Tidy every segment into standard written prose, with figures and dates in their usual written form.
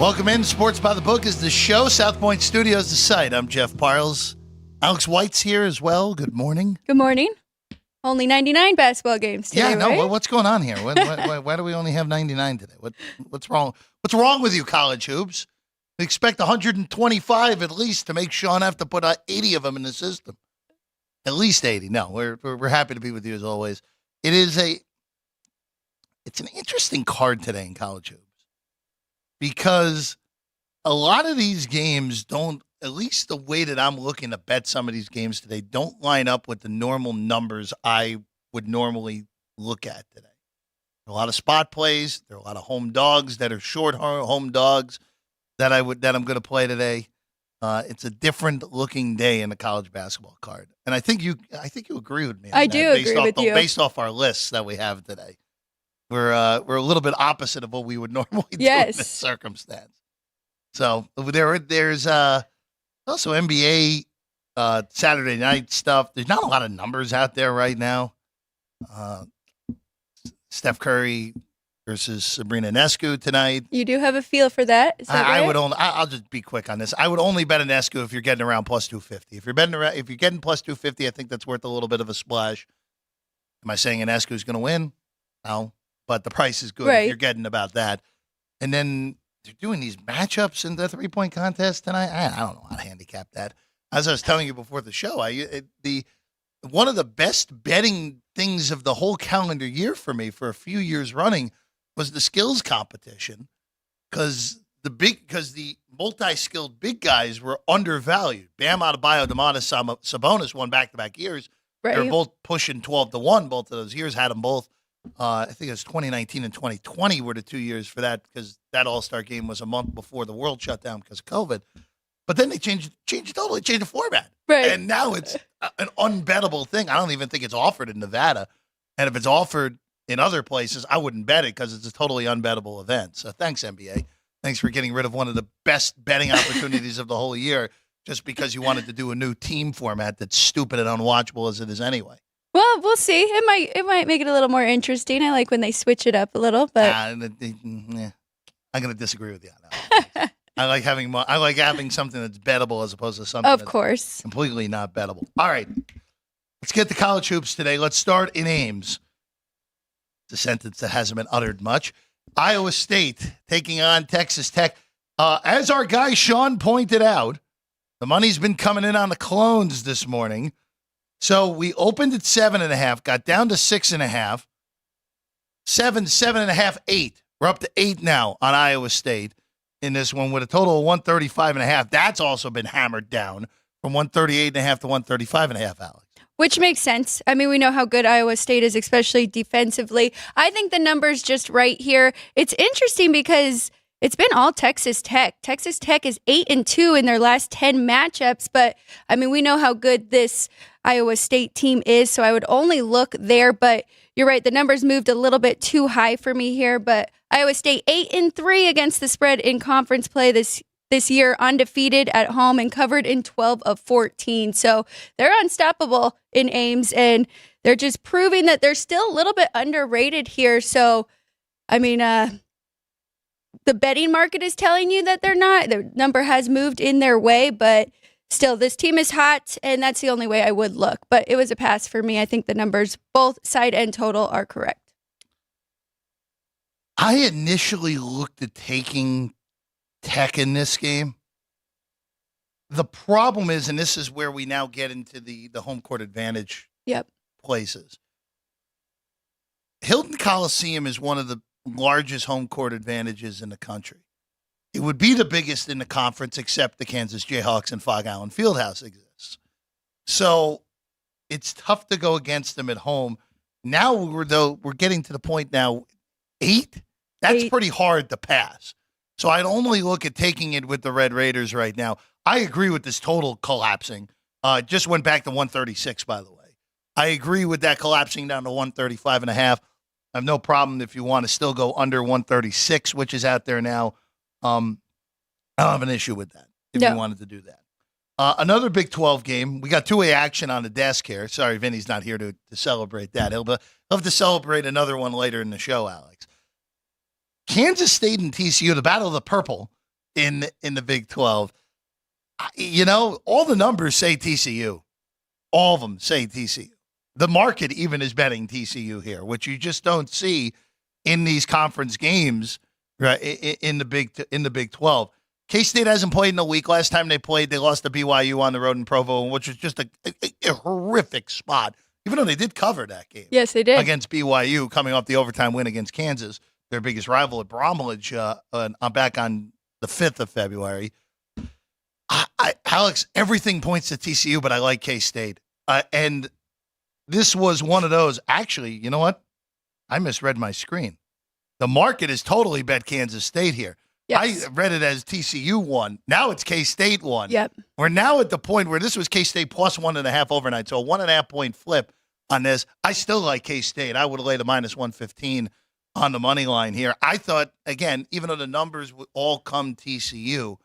Welcome in. Sports by the Book is the show. South Point Studios, the site. I'm Jeff Parles. Alex White's here as well. Good morning. Good morning. Only 99 basketball games today, Yeah, no, right? what's going on here? Why do we only have 99 today? What's wrong? What's wrong with you, college hoops? We expect 125 at least to make Sean have to put 80 of them in the system. At least 80. No, we're happy to be with you as always. It's an interesting card today in college hoops because a lot of these games don't, at least the way that I'm looking to bet some of these games today, don't line up with the normal numbers I would normally look at today. There are a lot of spot plays. There are a lot of home dogs that are short home dogs that I'm going to play today. It's a different looking day in the college basketball card, and I think you agree with me. I do agree with you. Based off our lists that we have today, we're a little bit opposite of what we would normally do in this circumstance. So there's also NBA Saturday night stuff. There's not a lot of numbers out there right now. Steph Curry versus Sabrina Ionescu tonight. You do have a feel for that. Is that right? I'll just be quick on this. I would only bet Ionescu if you're getting around plus 250. If you're getting plus 250, I think that's worth a little bit of a splash. Am I saying Ionescu is going to win? No, but the price is good if you're getting about that. And then they're doing these matchups in the 3-point contest tonight. I don't know how to handicap that. As I was telling you before the show, one of the best betting things of the whole calendar year for me for a few years running was the skills competition because the multi-skilled big guys were undervalued. Bam Adebayo, Domantas Sabonis won back-to-back years. Right. They're both pushing 12-1. Both of those years had them both. I think it was 2019 and 2020 were the 2 years for that because that All-Star game was a month before the world shut down because of COVID. But then they changed the format. Right. And now it's an unbettable thing. I don't even think it's offered in Nevada. And if it's offered in other places, I wouldn't bet it because it's a totally unbettable event. So thanks, NBA. Thanks for getting rid of one of the best betting opportunities of the whole year just because you wanted to do a new team format that's stupid and unwatchable as it is anyway. Well, we'll see. It might make it a little more interesting. I like when they switch it up a little, but I'm going to disagree with you on that. I like having something that's bettable as opposed to something that's completely not bettable. All right, let's get to college hoops today. Let's start in Ames. It's a sentence that hasn't been uttered much. Iowa State taking on Texas Tech. As our guy Sean pointed out, the money's been coming in on the clones this morning. So we opened at 7.5, got down to 6.5, 7.5, 8. We're up to 8 now on Iowa State in this one with a total of 135.5. That's also been hammered down from 138.5 to 135.5, Alex. Which makes sense. I mean, we know how good Iowa State is, especially defensively. I think the number's just right here. It's interesting because it's been all Texas Tech. Texas Tech is 8-2 in their last 10 matchups, but I mean, we know how good this Iowa State team is, so I would only look there, but you're right, the numbers moved a little bit too high for me here, but Iowa State 8-3 against the spread in conference play this year, undefeated at home and covered in 12 of 14. So they're unstoppable in Ames, and they're just proving that they're still a little bit underrated here. So, I mean, the betting market is telling you that they're not. The number has moved in their way, but still, this team is hot, and that's the only way I would look. But it was a pass for me. I think the numbers, both side and total, are correct. I initially looked at taking Tech in this game. The problem is, and this is where we now get into the home court advantage places. Hilton Coliseum is one of the largest home court advantages in the country. It would be the biggest in the conference, except the Kansas Jayhawks and Fog Allen Fieldhouse exists. So it's tough to go against them at home. Now we're getting to the point now, 8, that's pretty hard to pass. So I'd only look at taking it with the Red Raiders right now. I agree with this total collapsing. Just went back to 136, by the way. I agree with that collapsing down to 135.5. I have no problem if you want to still go under 136, which is out there now. I don't have an issue with that if you wanted to do that. Another Big 12 game. We got two-way action on the desk here. Sorry, Vinny's not here to celebrate that. He'll have to celebrate another one later in the show, Alex. Kansas State and TCU, the Battle of the Purple, in the Big 12. You know, all the numbers say TCU. All of them say TCU. The market even is betting TCU here, which you just don't see in these conference games, right? In the Big 12. K-State hasn't played in a week. Last time they played, they lost to BYU on the road in Provo, which was just a horrific spot. Even though they did cover that game. Yes, they did. Against BYU, coming off the overtime win against Kansas, their biggest rival at Bromwich. I'm back on the 5th of February. Alex, everything points to TCU, but I like K-State. And this was one of those. Actually, you know what? I misread my screen. The market is totally bet Kansas State here. Yes. I read it as TCU won. Now it's K-State won. Yep. We're now at the point where this was K-State plus 1.5 overnight. So a 1.5 point flip on this. I still like K-State. I would have laid a minus 115 on the money line here. I thought, again, even though the numbers would all come TCU,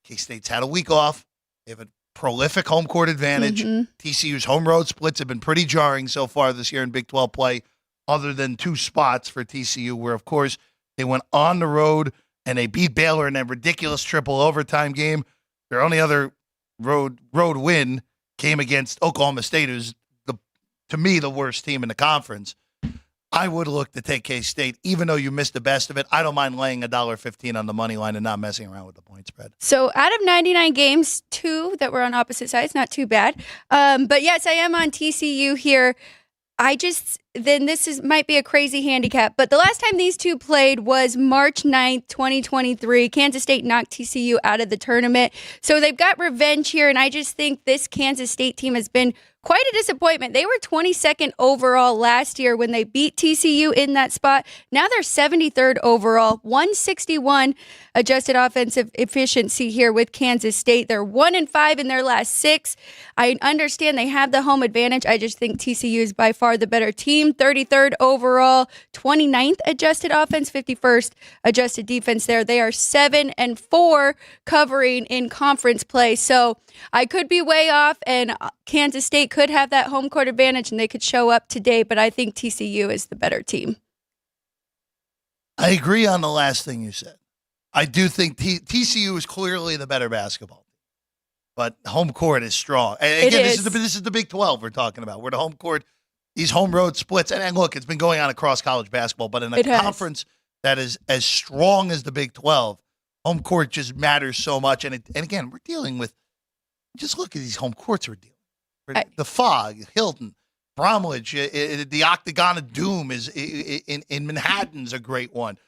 K-State's had a week off. They have a prolific home court advantage. TCU's home road splits have been pretty jarring so far this year in Big 12 play, other than 2 spots for TCU, where, of course, they went on the road and they beat Baylor in that ridiculous triple overtime game. Their only other road win came against Oklahoma State, who's, to me, the worst team in the conference. I would look to take K-State, even though you missed the best of it. I don't mind laying $1.15 on the money line and not messing around with the point spread. So out of 99 games, 2 that were on opposite sides, not too bad. But yes, I am on TCU here. Might be a crazy handicap, but the last time these two played was March 9th, 2023. Kansas State knocked TCU out of the tournament. So they've got revenge here, and I just think this Kansas State team has been quite a disappointment. They were 22nd overall last year when they beat TCU in that spot. Now they're 73rd overall, 161 adjusted offensive efficiency here with Kansas State. They're 1-5 in their last 6. I understand they have the home advantage. I just think TCU is by far the better team. 33rd overall, 29th adjusted offense, 51st adjusted defense there. They are 7-4 covering in conference play. So I could be way off, and Kansas State could have that home court advantage, and they could show up today, but I think TCU is the better team. I agree on the last thing you said. I do think TCU is clearly the better basketball team, but home court is strong. And again, this is the Big 12 we're talking about, where the home court, these home road splits, and look, it's been going on across college basketball, but in a conference that is as strong as the Big 12, home court just matters so much. And again, we're dealing with, just look at these home courts we're dealing with. The Fog, Hilton, Bromwich, the Octagon of Doom is in Manhattan's a great one.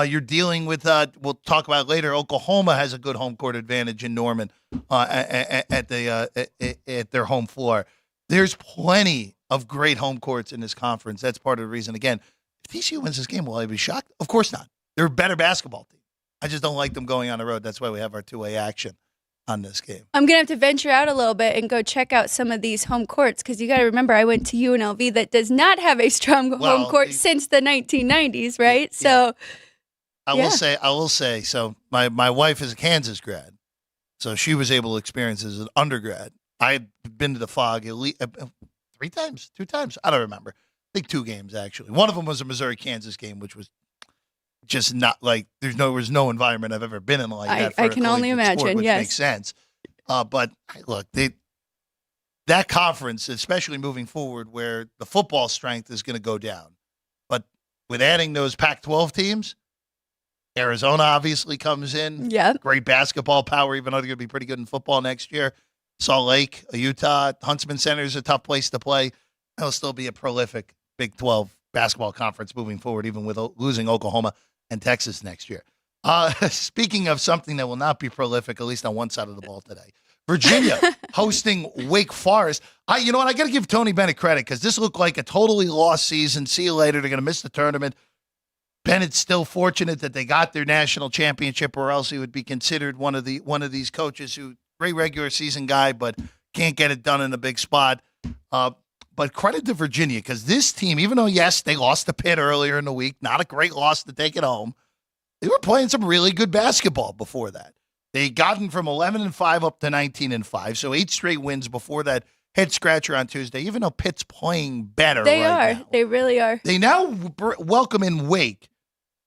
You're dealing with, we'll talk about later, Oklahoma has a good home court advantage in Norman at their home floor. There's plenty of great home courts in this conference. That's part of the reason. Again, if TCU wins this game, will I be shocked? Of course not. They're a better basketball team. I just don't like them going on the road. That's why we have our two-way action on this game. I'm going to have to venture out a little bit and go check out some of these home courts, because you got to remember I went to UNLV that does not have a strong home court since the 1990s, right? Yeah. So I will say, so my wife is a Kansas grad, so she was able to experience as an undergrad. I had been to the Fog at least 2 times. I don't remember. I think 2 games, actually. One of them was a Missouri-Kansas game, which was just not like, there was no environment I've ever been in like that. I can only imagine, sport, which yes. makes sense. But look, that conference, especially moving forward, where the football strength is going to go down. But with adding those Pac-12 teams, Arizona obviously comes in. Yeah. Great basketball power, even though they're going to be pretty good in football next year. Salt Lake, Utah, Huntsman Center is a tough place to play. It'll still be a prolific Big 12 basketball conference moving forward, even with losing Oklahoma and Texas next year. Speaking of something that will not be prolific, at least on one side of the ball today, Virginia hosting Wake Forest. You know what? I got to give Tony Bennett credit, because this looked like a totally lost season. See you later. They're going to miss the tournament. Bennett's still fortunate that they got their national championship, or else he would be considered one of these coaches who, great regular season guy, but can't get it done in a big spot. But credit to Virginia, because this team, even though, yes, they lost to Pitt earlier in the week, not a great loss to take it home, they were playing some really good basketball before that. They gotten from 11-5 up to 19-5, so 8 straight wins before that head scratcher on Tuesday, even though Pitt's playing better now. They really are. They now welcome in Wake.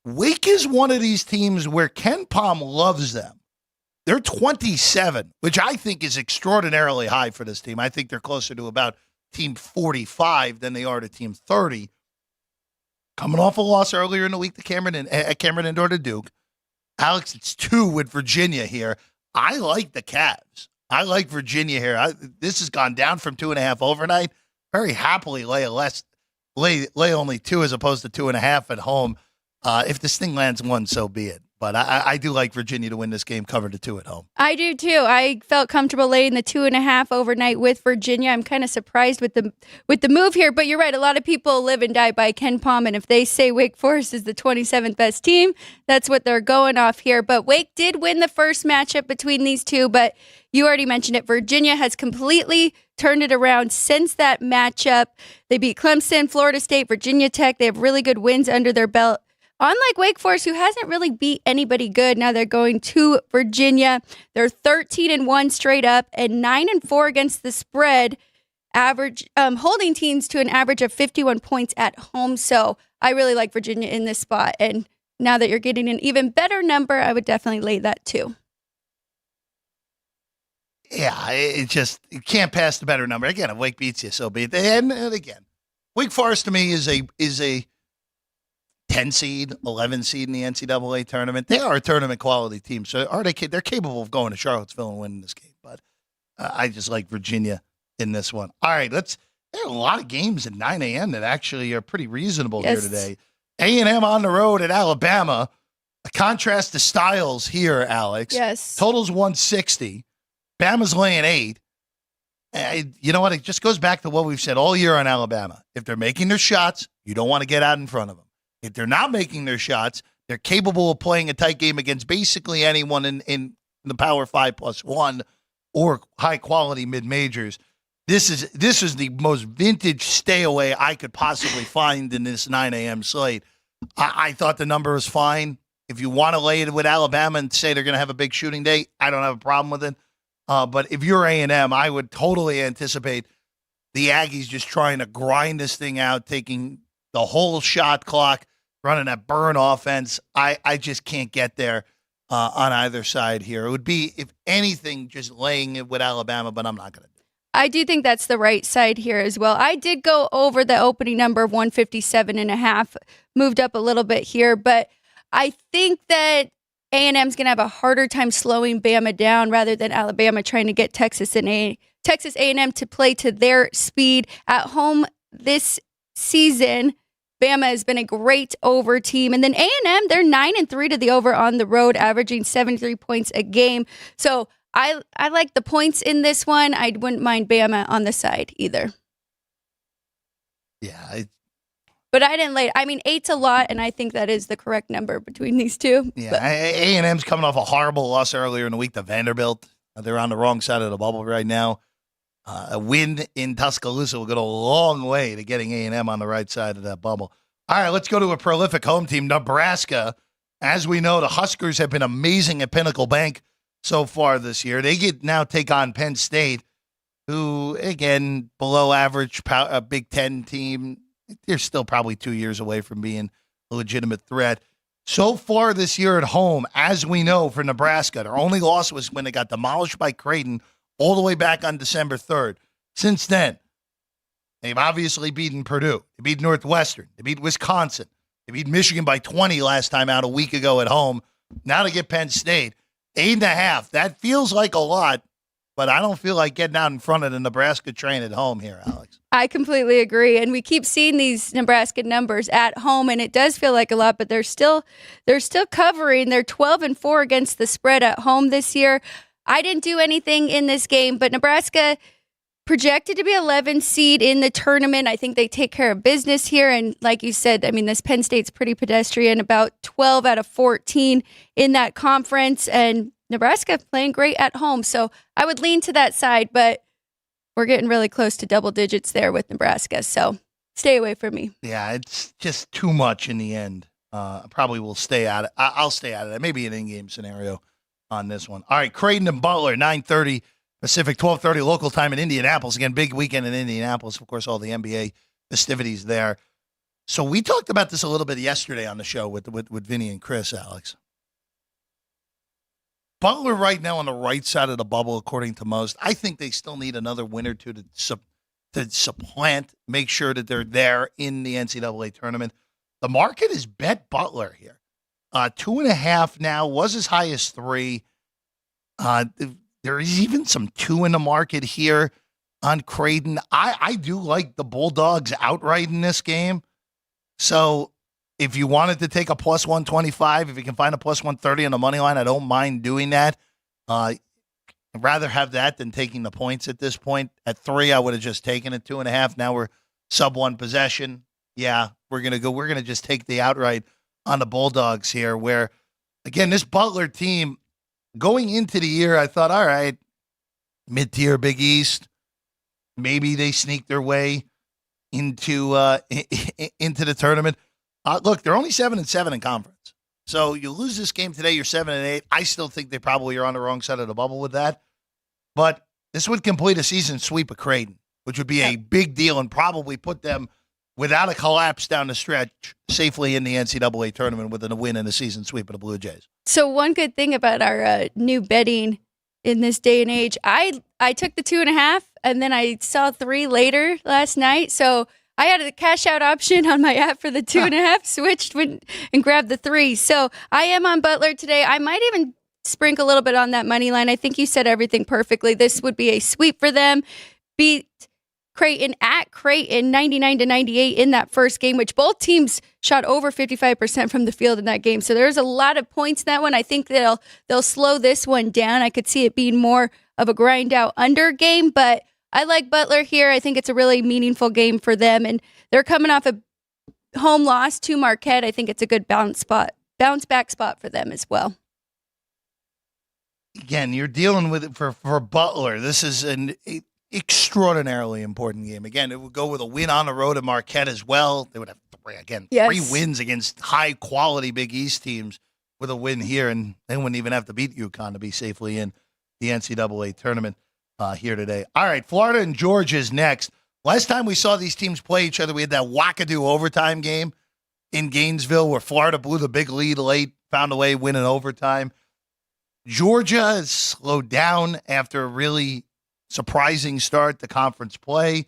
Wake is one of these teams where Ken Palm loves them. They're 27, which I think is extraordinarily high for this team. I think they're closer to about team 45 than they are to team 30. Coming off a loss earlier in the week to Cameron Indoor to Duke. Alex, it's 2 with Virginia here. I like the Cavs. I like Virginia here. This has gone down from 2.5 overnight. Very happily lay only 2 as opposed to 2.5 at home. If this thing lands 1, so be it. But I do like Virginia to win this game, cover to 2 at home. I do too. I felt comfortable laying the 2.5 overnight with Virginia. I'm kind of surprised with the move here, but you're right. A lot of people live and die by Ken Pom, and if they say Wake Forest is the 27th best team, that's what they're going off here. But Wake did win the first matchup between these two, but you already mentioned it. Virginia has completely turned it around since that matchup. They beat Clemson, Florida State, Virginia Tech. They have really good wins under their belt. Unlike Wake Forest, who hasn't really beat anybody good, now they're going to Virginia. They're 13-1 straight up and 9-4 against the spread, holding teams to an average of 51 points at home. So I really like Virginia in this spot. And now that you're getting an even better number, I would definitely lay that too. Yeah, you can't pass the better number. Again, if Wake beats you, so be it. And again, Wake Forest to me is a 10 seed, 11 seed in the NCAA tournament. They are a tournament quality team. So they're capable of going to Charlottesville and winning this game. But I just like Virginia in this one. All right, there are a lot of games at 9 a.m. that actually are pretty reasonable here today. A&M on the road at Alabama. A contrast to styles here, Alex. Yes. Total's 160. Bama's laying 8. You know what? It just goes back to what we've said all year on Alabama. If they're making their shots, you don't want to get out in front of them. If they're not making their shots, they're capable of playing a tight game against basically anyone in the Power 5+1 or high-quality mid-majors. This is the most vintage stay away I could possibly find in this 9 a.m. slate. I thought the number was fine. If you want to lay it with Alabama and say they're going to have a big shooting day, I don't have a problem with it. But if you're A&M, I would totally anticipate the Aggies just trying to grind this thing out, taking the whole shot clock, running that burn offense. I just can't get there on either side here. It would be, if anything, just laying it with Alabama, but I'm not going to do it. I do think that's the right side here as well. I did go over the opening number of 157.5, moved up a little bit here, but I think that A&M's going to have a harder time slowing Bama down rather than Alabama trying to get Texas A&M to play to their speed at home this season. Bama has been a great over team. And then A&M, they're 9-3 to the over on the road, averaging 73 points a game. So I like the points in this one. I wouldn't mind Bama on the side either. Yeah. But I didn't lay. I mean, 8's a lot, and I think that is the correct number between these two. Yeah, A&M's coming off a horrible loss earlier in the week to Vanderbilt. They're on the wrong side of the bubble right now. A win in Tuscaloosa will go a long way to getting A&M on the right side of that bubble. All right, let's go to a prolific home team, Nebraska. As we know, the Huskers have been amazing at Pinnacle Bank so far this year. They now take on Penn State, who, again, below average Big Ten team. They're still probably 2 years away from being a legitimate threat. So far this year at home, as we know for Nebraska, their only loss was when they got demolished by Creighton all the way back on December 3rd. Since then, they've obviously beaten Purdue. They beat Northwestern. They beat Wisconsin. They beat Michigan by 20 last time out a week ago at home. Now to get Penn State, 8.5. That feels like a lot, but I don't feel like getting out in front of the Nebraska train at home here, Alex. I completely agree. And we keep seeing these Nebraska numbers at home, and it does feel like a lot, but they're still covering. They're 12-4 against the spread at home this year. I didn't do anything in this game, but Nebraska projected to be 11 seed in the tournament. I think they take care of business here. And like you said, I mean, this Penn State's pretty pedestrian, about 12 out of 14 in that conference. And Nebraska playing great at home. So I would lean to that side, but we're getting really close to double digits there with Nebraska. So stay away from me. Yeah, it's just too much in the end. I probably will stay out of it. I'll stay out of it. Maybe an in-game scenario on this one. All right, Creighton and Butler, 9:30 Pacific, 12:30 local time in Indianapolis. Again, big weekend in Indianapolis. Of course, all the NBA festivities there. So we talked about this a little bit yesterday on the show with Vinny and Chris, Alex. Butler right now on the right side of the bubble, according to most. I think they still need another win or two to supplant, make sure that they're there in the NCAA tournament. The market is bet Butler here. 2.5 now, was as high as 3. There is even some 2 in the market here on Creighton. I do like the Bulldogs outright in this game. So if you wanted to take a plus 125, if you can find a plus 130 on the money line, I don't mind doing that. I'd rather have that than taking the points at this point. At 3, I would have just taken it. 2.5. Now we're sub 1 possession. Yeah, we're going to just take the outright on the Bulldogs here, where, again, this Butler team, going into the year, I thought, all right, mid-tier Big East, maybe they sneak their way into the tournament. Look, they're only 7-7 in conference. So you lose this game today, you're 7-8. I still think they probably are on the wrong side of the bubble with that. But this would complete a season sweep of Creighton, which would be a big deal and probably put them without a collapse down the stretch safely in the NCAA tournament with a win and a season sweep of the Blue Jays. So one good thing about our new betting in this day and age, I took the 2.5 and then I saw 3 later last night. So I had a cash out option on my app for the 2.5, switched and grabbed the 3. So I am on Butler today. I might even sprinkle a little bit on that money line. I think you said everything perfectly. This would be a sweep for them. Beat Creighton at Creighton 99-98 in that first game, which both teams shot over 55% from the field in that game. So there's a lot of points in that one. I think they'll slow this one down. I could see it being more of a grind out under game, but I like Butler here. I think it's a really meaningful game for them, and they're coming off a home loss to Marquette. I think it's a good bounce back spot for them as well. Again, you're dealing with it for Butler. This is an extraordinarily important game. Again, it would go with a win on the road at Marquette as well. They would have 3 wins against high-quality Big East teams with a win here, and they wouldn't even have to beat UConn to be safely in the NCAA tournament here today. All right, Florida and Georgia is next. Last time we saw these teams play each other, we had that wackadoo overtime game in Gainesville where Florida blew the big lead late, found a way to win in overtime. Georgia has slowed down after a really surprising start to conference play.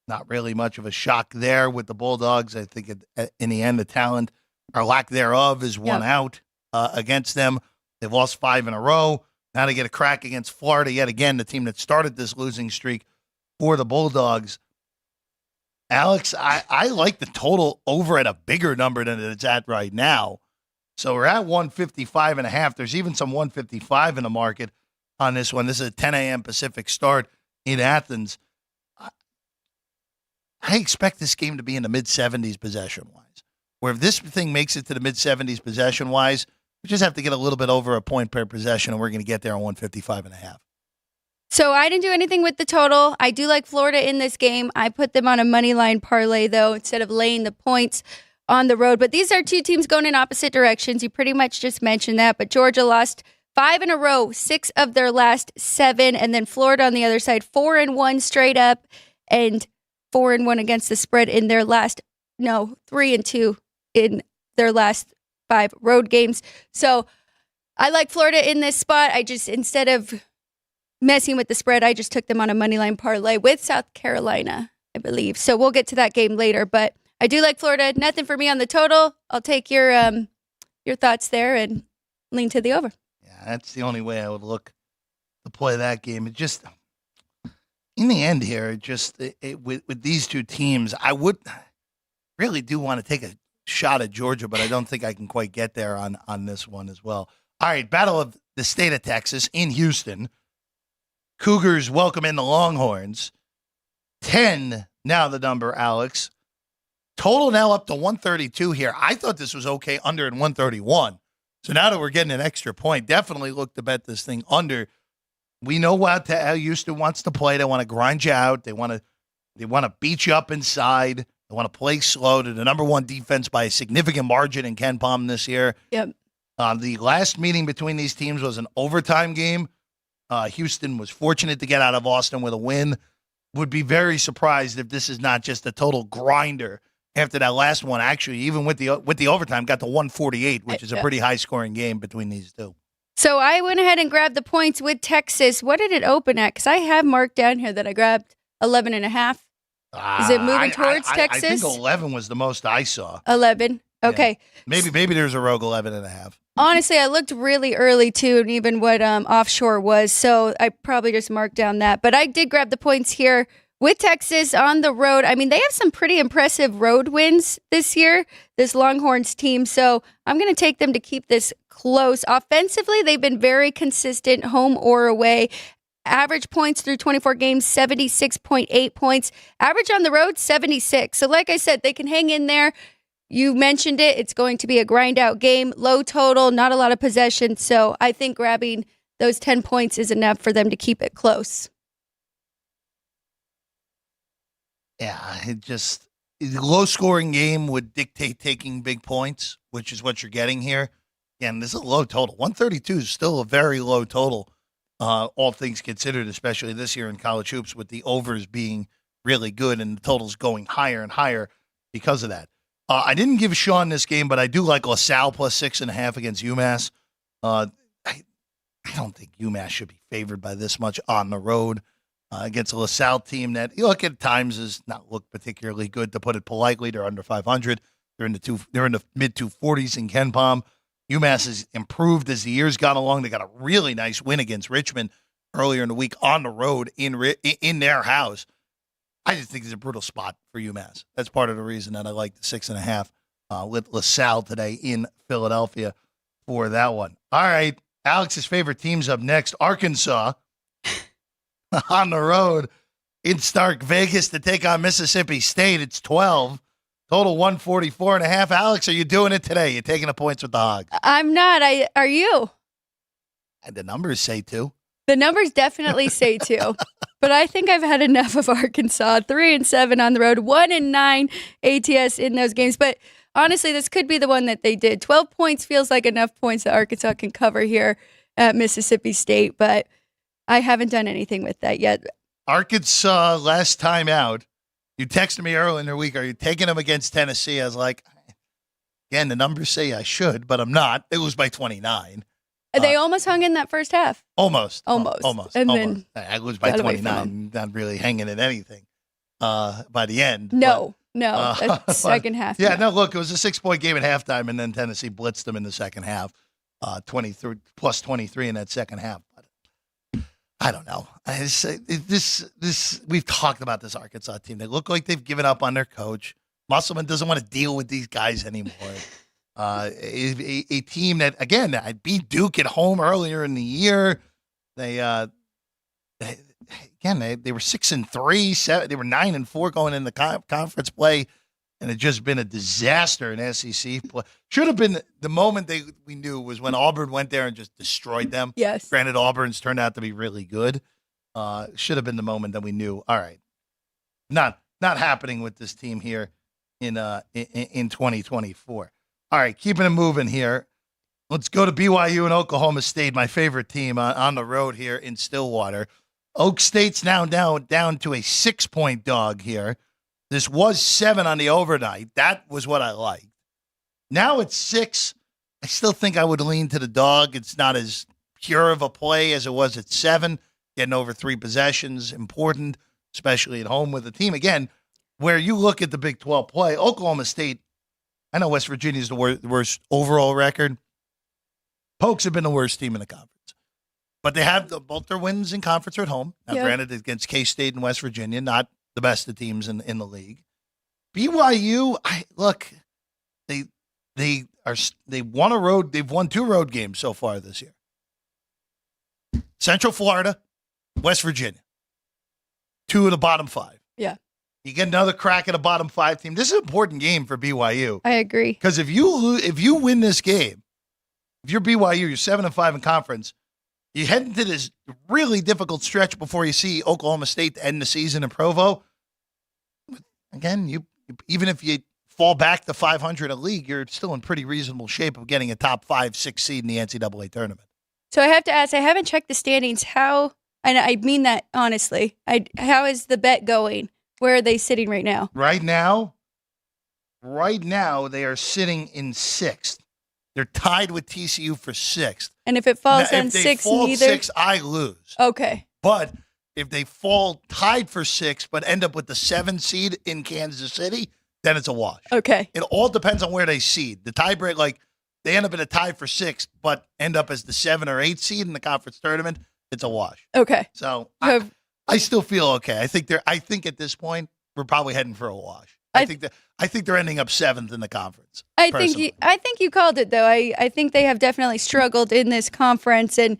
Not really much of a shock there with the Bulldogs. I think in the end, the talent or lack thereof is won out against them. They've lost 5 in a row. Now they get a crack against Florida yet again, the team that started this losing streak for the Bulldogs. Alex, I like the total over at a bigger number than it's at right now. So we're at 155.5. There's even some 155 in the market on this one. This is a 10 a.m. Pacific start in Athens. I expect this game to be in the mid-70s possession-wise, where if this thing makes it to the mid-70s possession-wise, we just have to get a little bit over a point per possession, and we're going to get there on 155.5. So I didn't do anything with the total. I do like Florida in this game. I put them on a money line parlay, though, instead of laying the points on the road. But these are 2 teams going in opposite directions. You pretty much just mentioned that. But Georgia lost 5 in a row, 6 of their last 7. And then Florida on the other side, 4-1 straight up and 4-1 against the spread in their 3-2 in their last 5 road games. So I like Florida in this spot. I just, instead of messing with the spread, I just took them on a money line parlay with South Carolina, I believe. So we'll get to that game later, but I do like Florida. Nothing for me on the total. I'll take your thoughts there and lean to the over. Yeah, that's the only way I would look to play that game. It just, in the end here, with these 2 teams, I would really do want to take a shot at Georgia, but I don't think I can quite get there on this one as well. All right, Battle of the State of Texas in Houston. Cougars welcome in the Longhorns. 10 now the number, Alex. Total now up to 132 here. I thought this was okay under in 131. So now that we're getting an extra point, definitely look to bet this thing under. We know how Houston wants to play. They want to grind you out. They want to beat you up inside. They want to play slow. They're the number 1 defense by a significant margin in Ken Palm this year. Yep. The last meeting between these teams was an overtime game. Houston was fortunate to get out of Austin with a win. Would be very surprised if this is not just a total grinder after that last one. Actually, even with the overtime, got to 148, which is a pretty high-scoring game between these 2. So I went ahead and grabbed the points with Texas. What did it open at? Because I have marked down here that I grabbed 11.5. Is it moving towards Texas? I think 11 was the most I saw. 11. Okay. Maybe there's a rogue 11.5. Honestly, I looked really early too, and even what offshore was. So I probably just marked down that. But I did grab the points here with Texas on the road. I mean, they have some pretty impressive road wins this year, this Longhorns team. So I'm going to take them to keep this close. Offensively, they've been very consistent, home or away. Average points through 24 games, 76.8 points. Average on the road, 76. So like I said, they can hang in there. You mentioned it. It's going to be a grind out game, low total, not a lot of possession. So I think grabbing those 10 points is enough for them to keep it close. Yeah, low scoring game would dictate taking big points, which is what you're getting here. Again, this is a low total. 132 is still a very low total, all things considered, especially this year in college hoops with the overs being really good and the totals going higher and higher because of that. I didn't give Sean this game, but I do like LaSalle plus 6.5 against UMass. I don't think UMass should be favored by this much on the road against a LaSalle team that you look at times has not looked particularly good, to put it politely. They're under 500. They're in the mid 240s in KenPom. UMass has improved as the years gone along. They got a really nice win against Richmond earlier in the week on the road in their house. I just think it's a brutal spot for UMass. That's part of the reason that I like the 6.5 with LaSalle today in Philadelphia for that one. All right, Alex's favorite team's up next. Arkansas on the road in Stark Vegas to take on Mississippi State. It's 12. Total 144.5. Alex, are you doing it today? You taking the points with the Hogs? I'm not. Are you? And the numbers say 2. The numbers definitely say 2. But I think I've had enough of Arkansas. 3-7 on the road, 1-9 ATS in those games. But honestly, this could be the one that they did. 12 points feels like enough points that Arkansas can cover here at Mississippi State. But I haven't done anything with that yet. Arkansas, last time out, you texted me early in the week, are you taking them against Tennessee? I was like, again, the numbers say I should, but I'm not. It was by 29. They almost hung in that first half. Almost. And then I lose by 29, not really hanging in anything by the end. No, that's second half. Yeah, no, look, it was a 6-point game at halftime, and then Tennessee blitzed them in the second half, 23 plus 23 in that second half. But I don't know. We've talked about this Arkansas team. They look like they've given up on their coach. Musselman doesn't want to deal with these guys anymore. A team that, again, I beat Duke at home earlier in the year. They were 6-3, they were 9-4 going in the conference play, and it just been a disaster in SEC play. Should have been the moment we knew was when Auburn went there and just destroyed them. Yes. Granted, Auburn's turned out to be really good. Should have been the moment that we knew. All right, not happening with this team here in 2024. All right, keeping it moving here. Let's go to BYU and Oklahoma State, my favorite team on the road here in Stillwater. Oak State's now down to a 6-point dog here. This was 7 on the overnight. That was what I liked. Now it's 6. I still think I would lean to the dog. It's not as pure of a play as it was at 7. Getting over 3 possessions, important, especially at home with a team. Again, where you look at the Big 12 play, Oklahoma State, I know West Virginia's the worst overall record. Pokes have been the worst team in the conference. But they have both their wins in conference are at home. Now, granted, against K-State and West Virginia, not the best of teams in the league. BYU, they've won 2 road games so far this year. Central Florida, West Virginia. 2 of the bottom 5. Yeah. You get another crack at a bottom 5 team. This is an important game for BYU. I agree. Because if you win this game, if you're BYU, you're 7-5 in conference, you head into this really difficult stretch before you see Oklahoma State to end the season in Provo. Again, even if you fall back to 500 a league, you're still in pretty reasonable shape of getting a top 5-6 seed in the NCAA tournament. So I have to ask, I haven't checked the standings. How, and I mean that honestly, how is the bet going? Where are they sitting right now? Right now, they are sitting in 6th. They're tied with TCU for 6th. And if it falls Now, on if they 6, fall neither. 6, I lose. Okay. But if they fall tied for 6, but end up with the 7 seed in Kansas City, then it's a wash. Okay. It all depends on where they seed. The tiebreak, like they end up in a tie for 6, but end up as the 7 or 8 seed in the conference tournament, it's a wash. Okay. So You have- I still feel okay. I think at this point we're probably heading for a wash. I think they're ending up 7th in the conference. I think you called it though. I think they have definitely struggled in this conference, and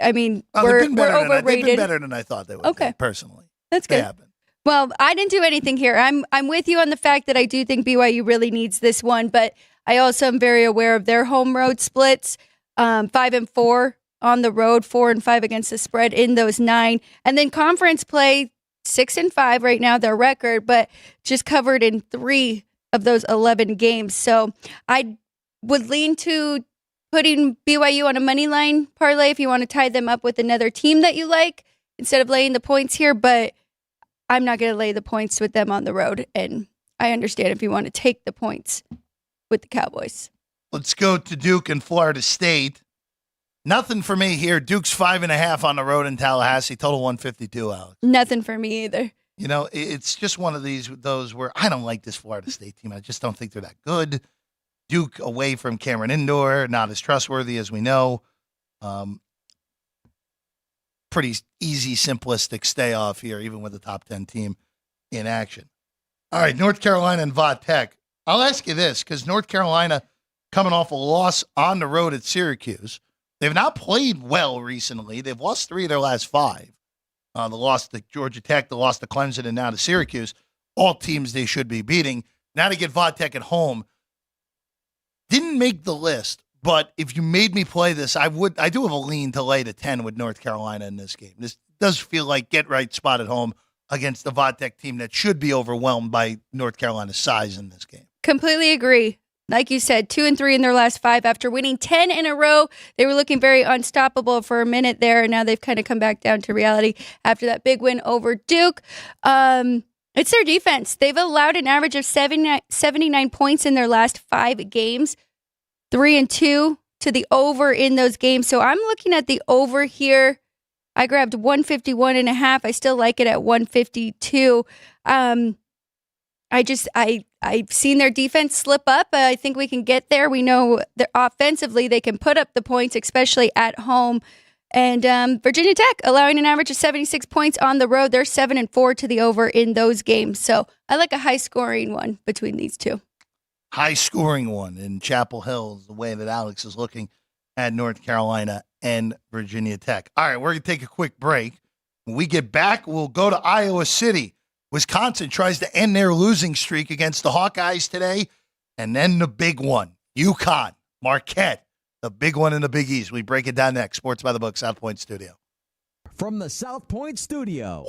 I mean we're They've been overrated. better than I thought they would. Okay. Be, personally, That's they good. have been. Well, I didn't do anything here. I'm with you on the fact that I do think BYU really needs this one, but I also am very aware of their home road splits. 5-4 on the road, 4-5 against the spread in those 9, and then conference play 6-5 right now, their record, but just covered in 3 of those 11 games. So I would lean to putting BYU on a money line parlay if you want to tie them up with another team that you like instead of laying the points here, but I'm not going to lay the points with them on the road. And I understand if you want to take the points with the Cowboys. Let's go to Duke and Florida State. Nothing for me here. Duke's 5.5 on the road in Tallahassee. Total 152, Alex. Nothing for me either. You know, it's just one of those where I don't like this Florida State team. I just don't think they're that good. Duke away from Cameron Indoor, not as trustworthy as we know. Pretty easy, simplistic stay off here, even with a top 10 team in action. All right, North Carolina and Va Tech. I'll ask you this, because North Carolina coming off a loss on the road at Syracuse. They've not played well recently. They've lost 3 of their last 5. The loss to Georgia Tech, the loss to Clemson, and now to Syracuse. All teams they should be beating. Now to get Va Tech at home. Didn't make the list, but if you made me play this, I do have a lean to lay the 10 with North Carolina in this game. This does feel like get right spot at home against the Va Tech team that should be overwhelmed by North Carolina's size in this game. Completely agree. Like you said, 2-3 in their last 5 after winning 10 in a row. They were looking very unstoppable for a minute there, and now they've kind of come back down to reality after that big win over Duke. It's their defense. They've allowed an average of 79 points in their last 5 games, 3-2 to the over in those games. So I'm looking at the over here. I grabbed 151.5. I still like it at 152. I've seen their defense slip up. I think we can get there. We know that offensively they can put up the points, especially at home. And Virginia Tech allowing an average of 76 points on the road. They're 7-4 to the over in those games. So I like a high-scoring one between these two. High-scoring one in Chapel Hill is the way that Alex is looking at North Carolina and Virginia Tech. All right, we're going to take a quick break. When we get back, we'll go to Iowa City. Wisconsin tries to end their losing streak against the Hawkeyes today. And then the big one, UConn, Marquette, the big one in the Big East. We break it down next. Sports by the Book, South Point Studio. From the South Point Studio,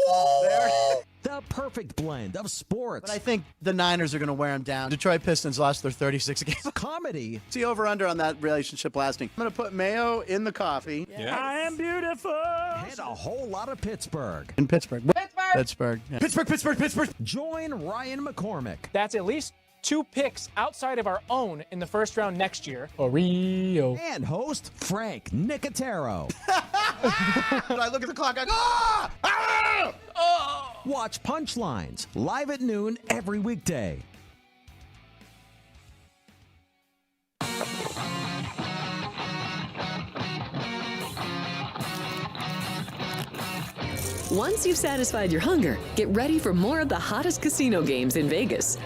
the perfect blend of sports, But I think the Niners are going to wear them down. Detroit Pistons lost their 36 games. comedy, See over-under on that relationship lasting. I'm going to put mayo in the coffee. I am beautiful, and a whole lot of Pittsburgh. In Pittsburgh. Pittsburgh. Yeah. Pittsburgh. Join Ryan McCormick, That's at least 2 picks outside of our own in the first round next year. Oreo. and host Frank Nicotero. I look at the clock. I go, ah! Watch Punchlines live at noon every weekday. Once you've satisfied your hunger, get ready for more of the hottest casino games in Vegas.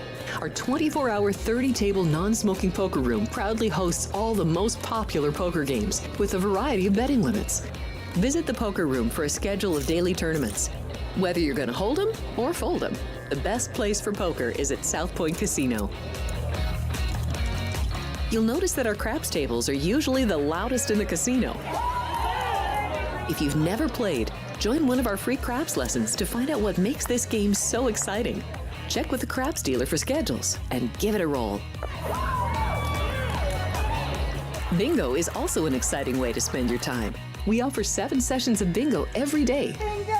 Our 24-hour, 30-table non-smoking poker room proudly hosts all the most popular poker games with a variety of betting limits. Visit the poker room for a schedule of daily tournaments. Whether you're going to hold 'em or fold 'em, the best place for poker is at South Point Casino. You'll notice that our craps tables are usually the loudest in the casino. If you've never played, join one of our free craps lessons to find out what makes this game so exciting. Check with the craps dealer for schedules and give it a roll. Bingo is also an exciting way to spend your time. We offer 7 sessions of bingo every day. Bingo!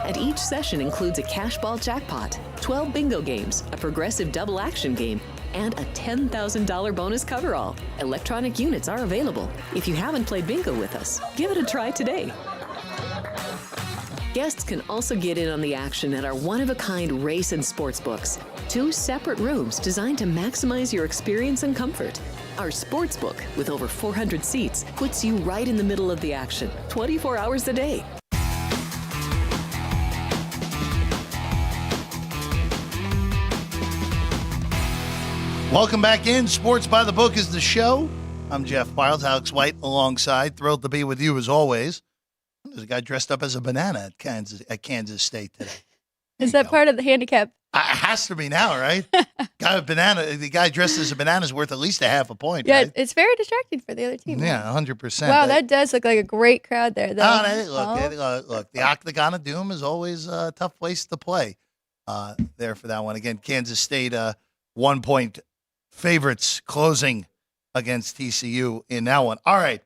And each session includes a cash ball jackpot. 12 bingo games, a progressive double action game, and a $10,000 bonus coverall. Electronic units are available. If you haven't played bingo with us, give it a try today. Guests can also get in on the action at our one-of-a-kind race and sports books. 2 separate rooms designed to maximize your experience and comfort. Our sports book, with over 400 seats, puts you right in the middle of the action, 24 hours a day. Welcome back in. Sports by the Book is the show. I'm Jeff Piles, Alex White alongside. Thrilled to be with you as always. There's a guy dressed up as a banana at Kansas State today. Is that part of the handicap? It has to be now, right? The guy dressed as a banana is worth at least a half a point, Yeah, right? it's very distracting for the other team. Yeah, 100%. Wow, that does look like a great crowd there, though. Look, the Octagon of Doom is always a tough place to play there for that one. Again, Kansas State 1-point favorites closing against TCU in that one. All right,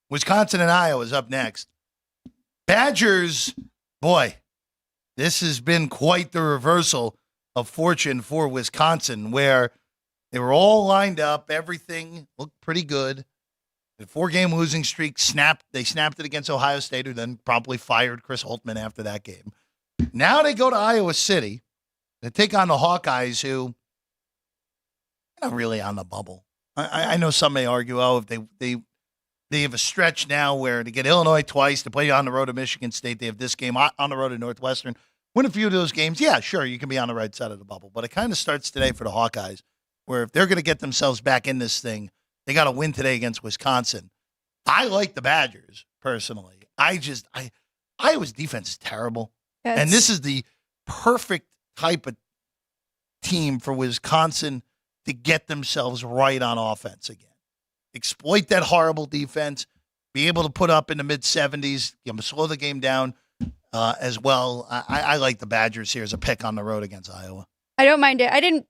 Wisconsin and Iowa is up next. Badgers, boy, this has been quite the reversal of fortune for Wisconsin, where they were all lined up. Everything looked pretty good. The 4-game losing streak They snapped it against Ohio State, who then promptly fired Chris Holtmann after that game. Now they go to Iowa City. They take on the Hawkeyes, who are not really on the bubble. I know some may argue, if they have a stretch now where they get Illinois twice, to play on the road to Michigan State. They have this game on the road to Northwestern. Win a few of those games, yeah, sure, you can be on the right side of the bubble. But it kind of starts today for the Hawkeyes, where if they're going to get themselves back in this thing, they got to win today against Wisconsin. I like the Badgers, personally. Iowa's defense is terrible. And this is the perfect type of team for Wisconsin to get themselves right on offense again. Exploit that horrible defense, be able to put up in the mid-70s, slow the game down as well. I like the Badgers here as a pick on the road against Iowa. I don't mind it.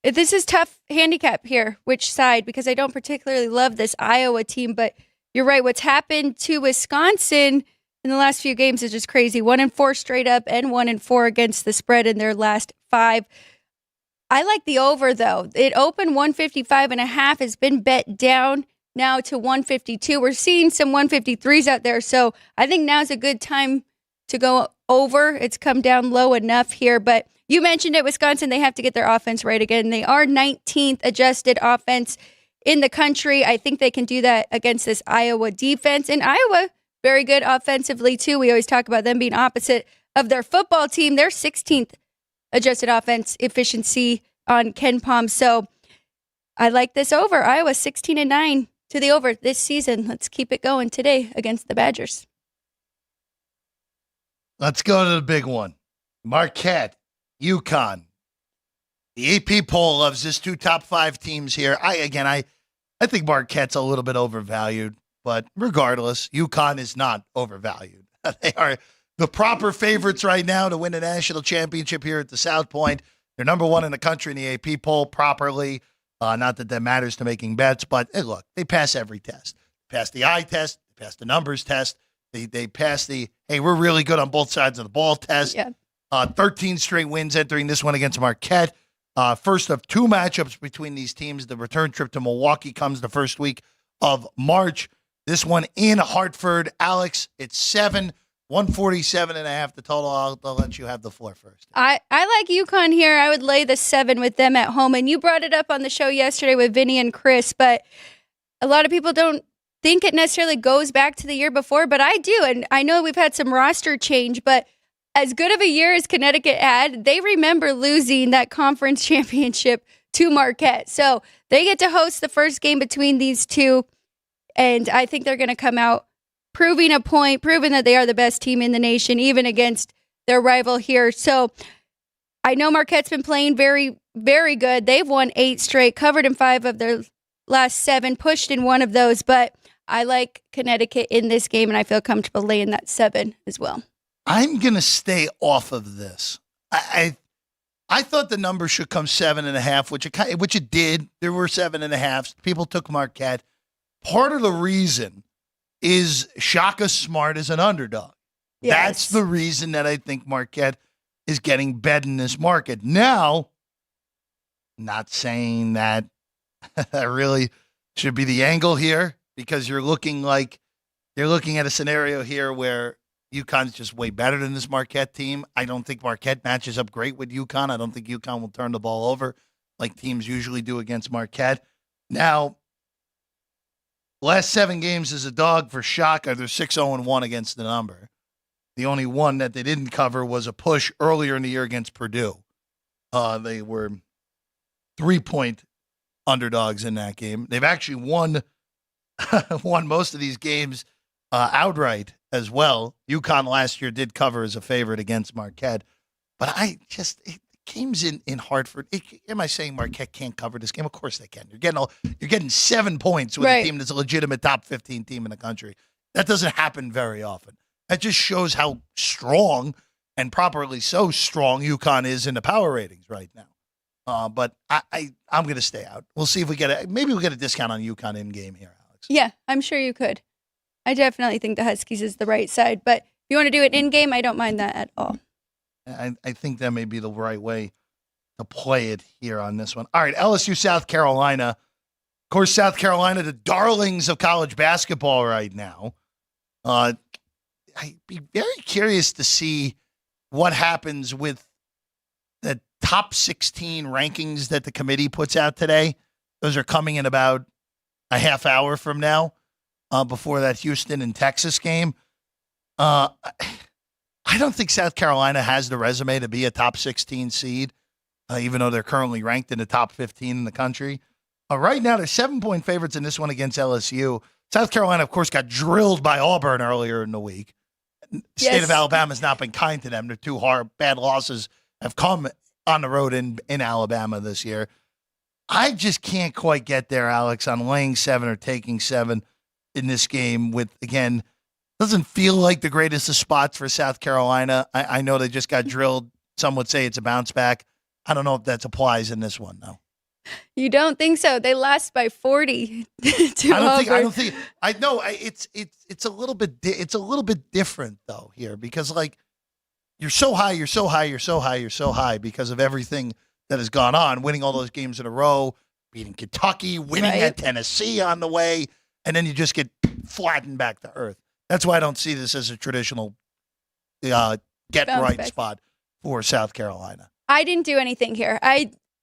This is tough handicap here, which side, because I don't particularly love this Iowa team, but you're right. What's happened to Wisconsin in the last few games is just crazy. 1-4 straight up and 1-4 against the spread in their last 5. I like the over, though. It opened 155.5, has been bet down now to 152. We're seeing some 153s out there, so I think now's a good time to go over. It's come down low enough here, but you mentioned it, Wisconsin, they have to get their offense right again. They are 19th adjusted offense in the country. I think they can do that against this Iowa defense. And Iowa, very good offensively, too. We always talk about them being opposite of their football team. They're 16th adjusted offense efficiency on KenPom. So I like this over. Iowa 16-9 to the over this season. Let's keep it going today against the Badgers. Let's go to the big one. Marquette, UConn. The AP poll loves this 2 top 5 teams here. I think Marquette's a little bit overvalued, but regardless, UConn is not overvalued. They are the proper favorites right now to win a national championship here at the South Point. They're number 1 in the country in the AP poll properly. Not that matters to making bets, but hey, look, they pass every test. Pass the eye test, pass the numbers test. They pass the, hey, we're really good on both sides of the ball test. Yeah. 13 straight wins entering this one against Marquette. First of 2 matchups between these teams. The return trip to Milwaukee comes the first week of March. This one in Hartford. Alex, it's 147.5 the total. I'll let you have the floor first. I like UConn here. I would lay the 7 with them at home. And you brought it up on the show yesterday with Vinny and Chris, but a lot of people don't think it necessarily goes back to the year before, but I do. And I know we've had some roster change, but as good of a year as Connecticut had, they remember losing that conference championship to Marquette. So they get to host the first game between these two, and I think they're going to come out proving a point, proving that they are the best team in the nation, even against their rival here. So I know Marquette's been playing very, very good. They've won 8 straight, covered in 5 of their last 7, pushed in 1 of those, but I like Connecticut in this game, and I feel comfortable laying that 7 as well. I'm going to stay off of this. I thought the number should come 7.5, which it did. There were 7.5. People took Marquette. Part of the reason is Shaka Smart is an underdog. Yes. That's the reason that I think Marquette is getting bet in this market. Now, not saying that that really should be the angle here, because you're looking at a scenario here where UConn's just way better than this Marquette team. I don't think Marquette matches up great with UConn. I don't think UConn will turn the ball over like teams usually do against Marquette. Now, last 7 games as a dog for Shaka, they're 6-0-1 against the number. The only one that they didn't cover was a push earlier in the year against Purdue. They were 3-point underdogs in that game. They've actually won most of these games outright as well. UConn last year did cover as a favorite against Marquette. But games in Hartford. Am I saying Marquette can't cover this game? Of course they can. You're getting 7 points with a team that's a legitimate top 15 team in the country. That doesn't happen very often. That just shows how strong, and properly so strong, UConn is in the power ratings right now. But I'm going to stay out. We'll see if maybe we'll get a discount on UConn in game here, Alex. Yeah, I'm sure you could. I definitely think the Huskies is the right side, but if you want to do it in game, I don't mind that at all. I think that may be the right way to play it here on this one. All right, LSU, South Carolina. Of course, South Carolina, the darlings of college basketball right now. I'd be very curious to see what happens with the top 16 rankings that the committee puts out today. Those are coming in about a half hour from now, before that Houston and Texas game. I don't think South Carolina has the resume to be a top 16 seed, even though they're currently ranked in the top 15 in the country. Right now, they're 7-point favorites in this one against LSU. South Carolina, of course, got drilled by Auburn earlier in the week. The state of Alabama has not been kind to them. Their 2 bad losses have come on the road in Alabama this year. I just can't quite get there, Alex, on laying 7 or taking 7 in this game with, again, doesn't feel like the greatest of spots for South Carolina. I know they just got drilled. Some would say it's a bounce back. I don't know if that applies in this one, though. You don't think so? They lost by 40 to Auburn. It's a little bit different though here, because like you're so high because of everything that has gone on, winning all those games in a row, beating Kentucky, winning at Tennessee on the way, and then you just get flattened back to earth. That's why I don't see this as a traditional get right spot for South Carolina. I didn't do anything here.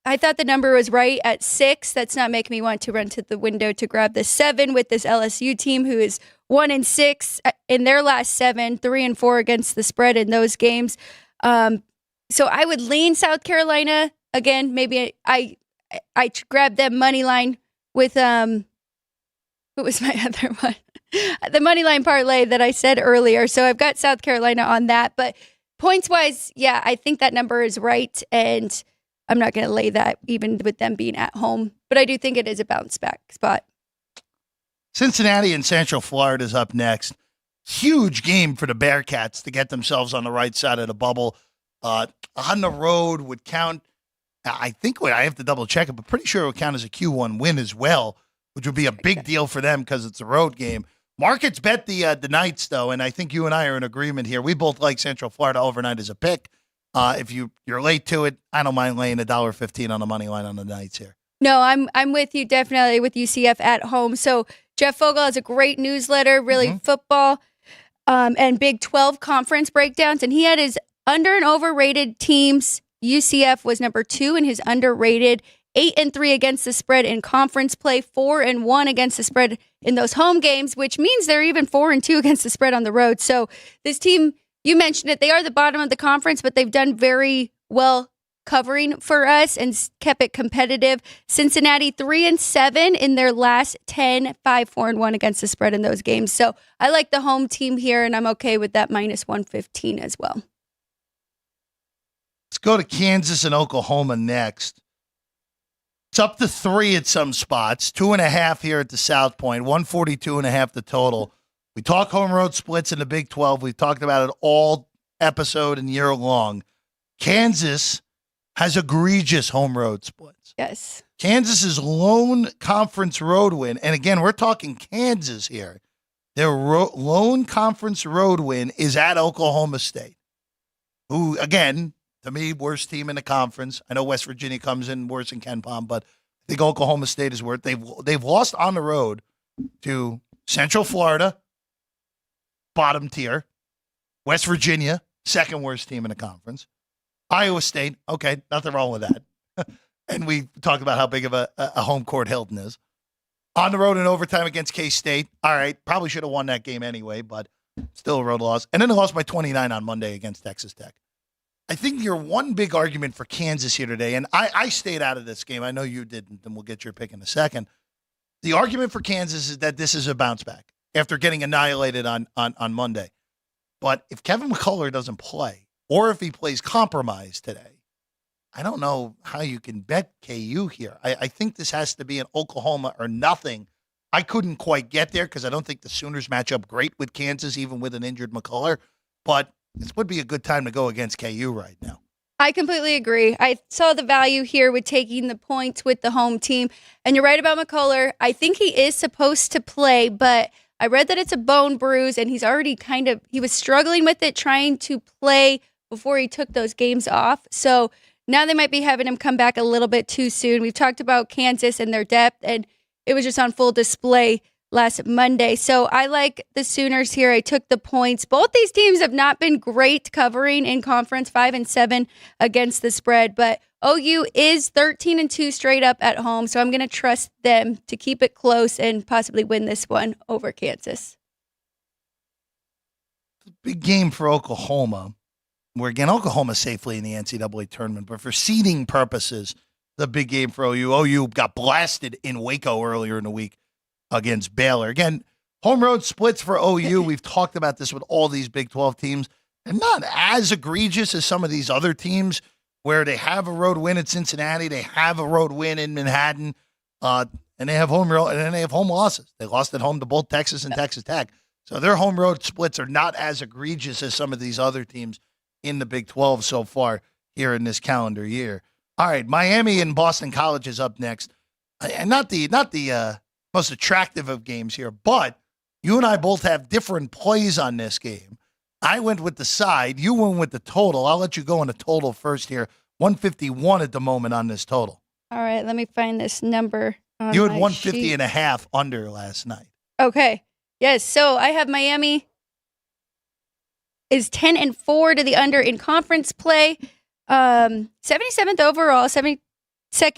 I thought the number was right at 6. That's not making me want to run to the window to grab the 7 with this LSU team, who is 1-6 in their last 7, 3-4 against the spread in those games. So I would lean South Carolina again. Maybe I grabbed them money line with what was my other one? The money line parlay that I said earlier. So I've got South Carolina on that, but points wise, yeah, I think that number is right, and I'm not going to lay that even with them being at home, but I do think it is a bounce back spot. Cincinnati and Central Florida is up next. Huge game for the Bearcats to get themselves on the right side of the bubble. On the road would count. I have to double check it, but pretty sure it would count as a Q1 win as well, which would be a big deal for them because it's a road game. Markets bet the Knights, though, and I think you and I are in agreement here. We both like Central Florida overnight as a pick. If you're late to it, I don't mind laying $1.15 on the money line on the Knights here. No, I'm with you, definitely with UCF at home. So Jeff Fogel has a great newsletter, really football and Big 12 conference breakdowns, and he had his under and overrated teams. UCF was number 2 in his underrated, 8-3 against the spread in conference play, 4-1 against the spread in those home games, which means they're even 4-2 against the spread on the road. So this team, you mentioned it, they are the bottom of the conference, but they've done very well covering for us and kept it competitive. Cincinnati 3-7 in their last 10, 5-4-1 against the spread in those games. So I like the home team here, and I'm okay with that minus 115 as well. Let's go to Kansas and Oklahoma next. It's up to 3 at some spots, 2.5 here at the South Point, 142.5 the total. We talk home road splits in the Big 12. We've talked about it all episode and year long. Kansas has egregious home road splits. Yes. Kansas's lone conference road win, and again, we're talking Kansas here. Their lone conference road win is at Oklahoma State, who, again, To me, worst team in the conference. I know West Virginia comes in worse than Ken Palm, but I think Oklahoma State is worth. They've lost on the road to Central Florida, bottom tier. West Virginia, second worst team in the conference. Iowa State, okay, nothing wrong with that. And we talked about how big of a home court Hilton is. On the road in overtime against K-State. All right, probably should have won that game anyway, but still a road loss. And then they lost by 29 on Monday against Texas Tech. I think your one big argument for Kansas here today, and I stayed out of this game. I know you didn't, and we'll get your pick in a second. The argument for Kansas is that this is a bounce back after getting annihilated on Monday. But if Kevin McCullough doesn't play, or if he plays compromised today, I don't know how you can bet KU here. I think this has to be an Oklahoma or nothing. I couldn't quite get there because I don't think the Sooners match up great with Kansas, even with an injured McCullough. But this would be a good time to go against KU right now. I completely agree. I saw the value here with taking the points with the home team. And you're right about McCullough. I think he is supposed to play, but I read that it's a bone bruise, and he's already he was struggling with it, trying to play before he took those games off. So now they might be having him come back a little bit too soon. We've talked about Kansas and their depth, and it was just on full display last Monday. So I like the Sooners here. I took the points. Both these teams have not been great covering in conference, 5-7 against the spread, but OU is 13-2 straight up at home. So I'm going to trust them to keep it close and possibly win this one over Kansas. Big game for Oklahoma. Where, again, Oklahoma safely in the NCAA tournament, but for seeding purposes, the big game for OU. OU got blasted in Waco earlier in the week against Baylor. Again, home road splits for OU. We've talked about this with all these Big 12 teams. They're not as egregious as some of these other teams where they have a road win at Cincinnati, they have a road win in Manhattan, and they have home road, and then they have home losses. They lost at home to both Texas and Texas Tech. So their home road splits are not as egregious as some of these other teams in the Big 12 so far here in this calendar year. All right, Miami and Boston College is up next. And not the most attractive of games here, but you and I both have different plays on this game. I went with the side. You went with the total. I'll let you go on the total first here. 151 at the moment on this total. All right, let me find this number on You had my 150 sheet. and a half under last night. Okay. Yes, so I have Miami is 10-4 to the under in conference play. 77th overall, 72nd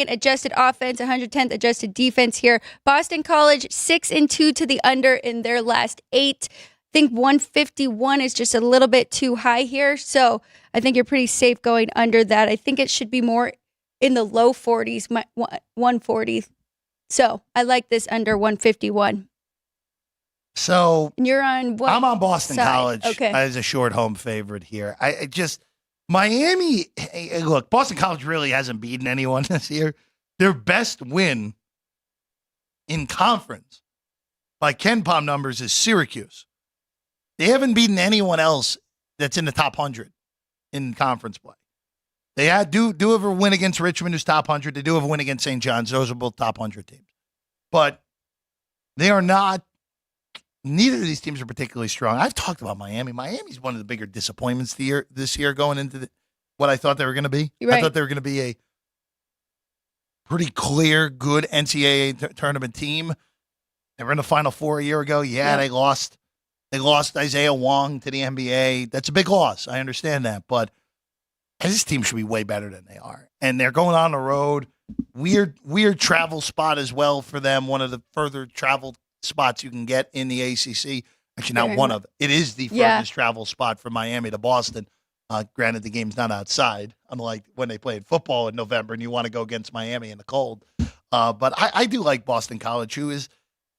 adjusted offense, 110th adjusted defense here. Boston College 6-2 to the under in their last 8. I think 151 is just a little bit too high here, so I think you're pretty safe going under that. I think it should be more in the low 40s, 140. So I like this under 151. So And you're on what? I'm on Boston side? College Okay. as a short home favorite here. I just Miami. Look, Boston College really hasn't beaten anyone this year. Their best win in conference by Ken Palm numbers is Syracuse. They haven't beaten anyone else that's in the top 100 in conference play. They do have a win against Richmond, who's top 100. They do have a win against St. John's. Those are both top 100 teams. But they are not. Neither of these teams are particularly strong. I've talked about Miami. Miami's one of the bigger disappointments this year going into what I thought they were going to be. You're right. I thought they were going to be a pretty clear, good NCAA tournament team. They were in the Final Four a year ago. Yeah, they lost. They lost Isaiah Wong to the NBA. That's a big loss. I understand that. But this team should be way better than they are. And they're going on the road. Weird travel spot as well for them. One of the further traveled spots you can get in the ACC. Actually, not one of. It is the furthest travel spot from Miami to Boston. Granted, the game's not outside, unlike when they played football in November and you want to go against Miami in the cold. But I do like Boston College, who is,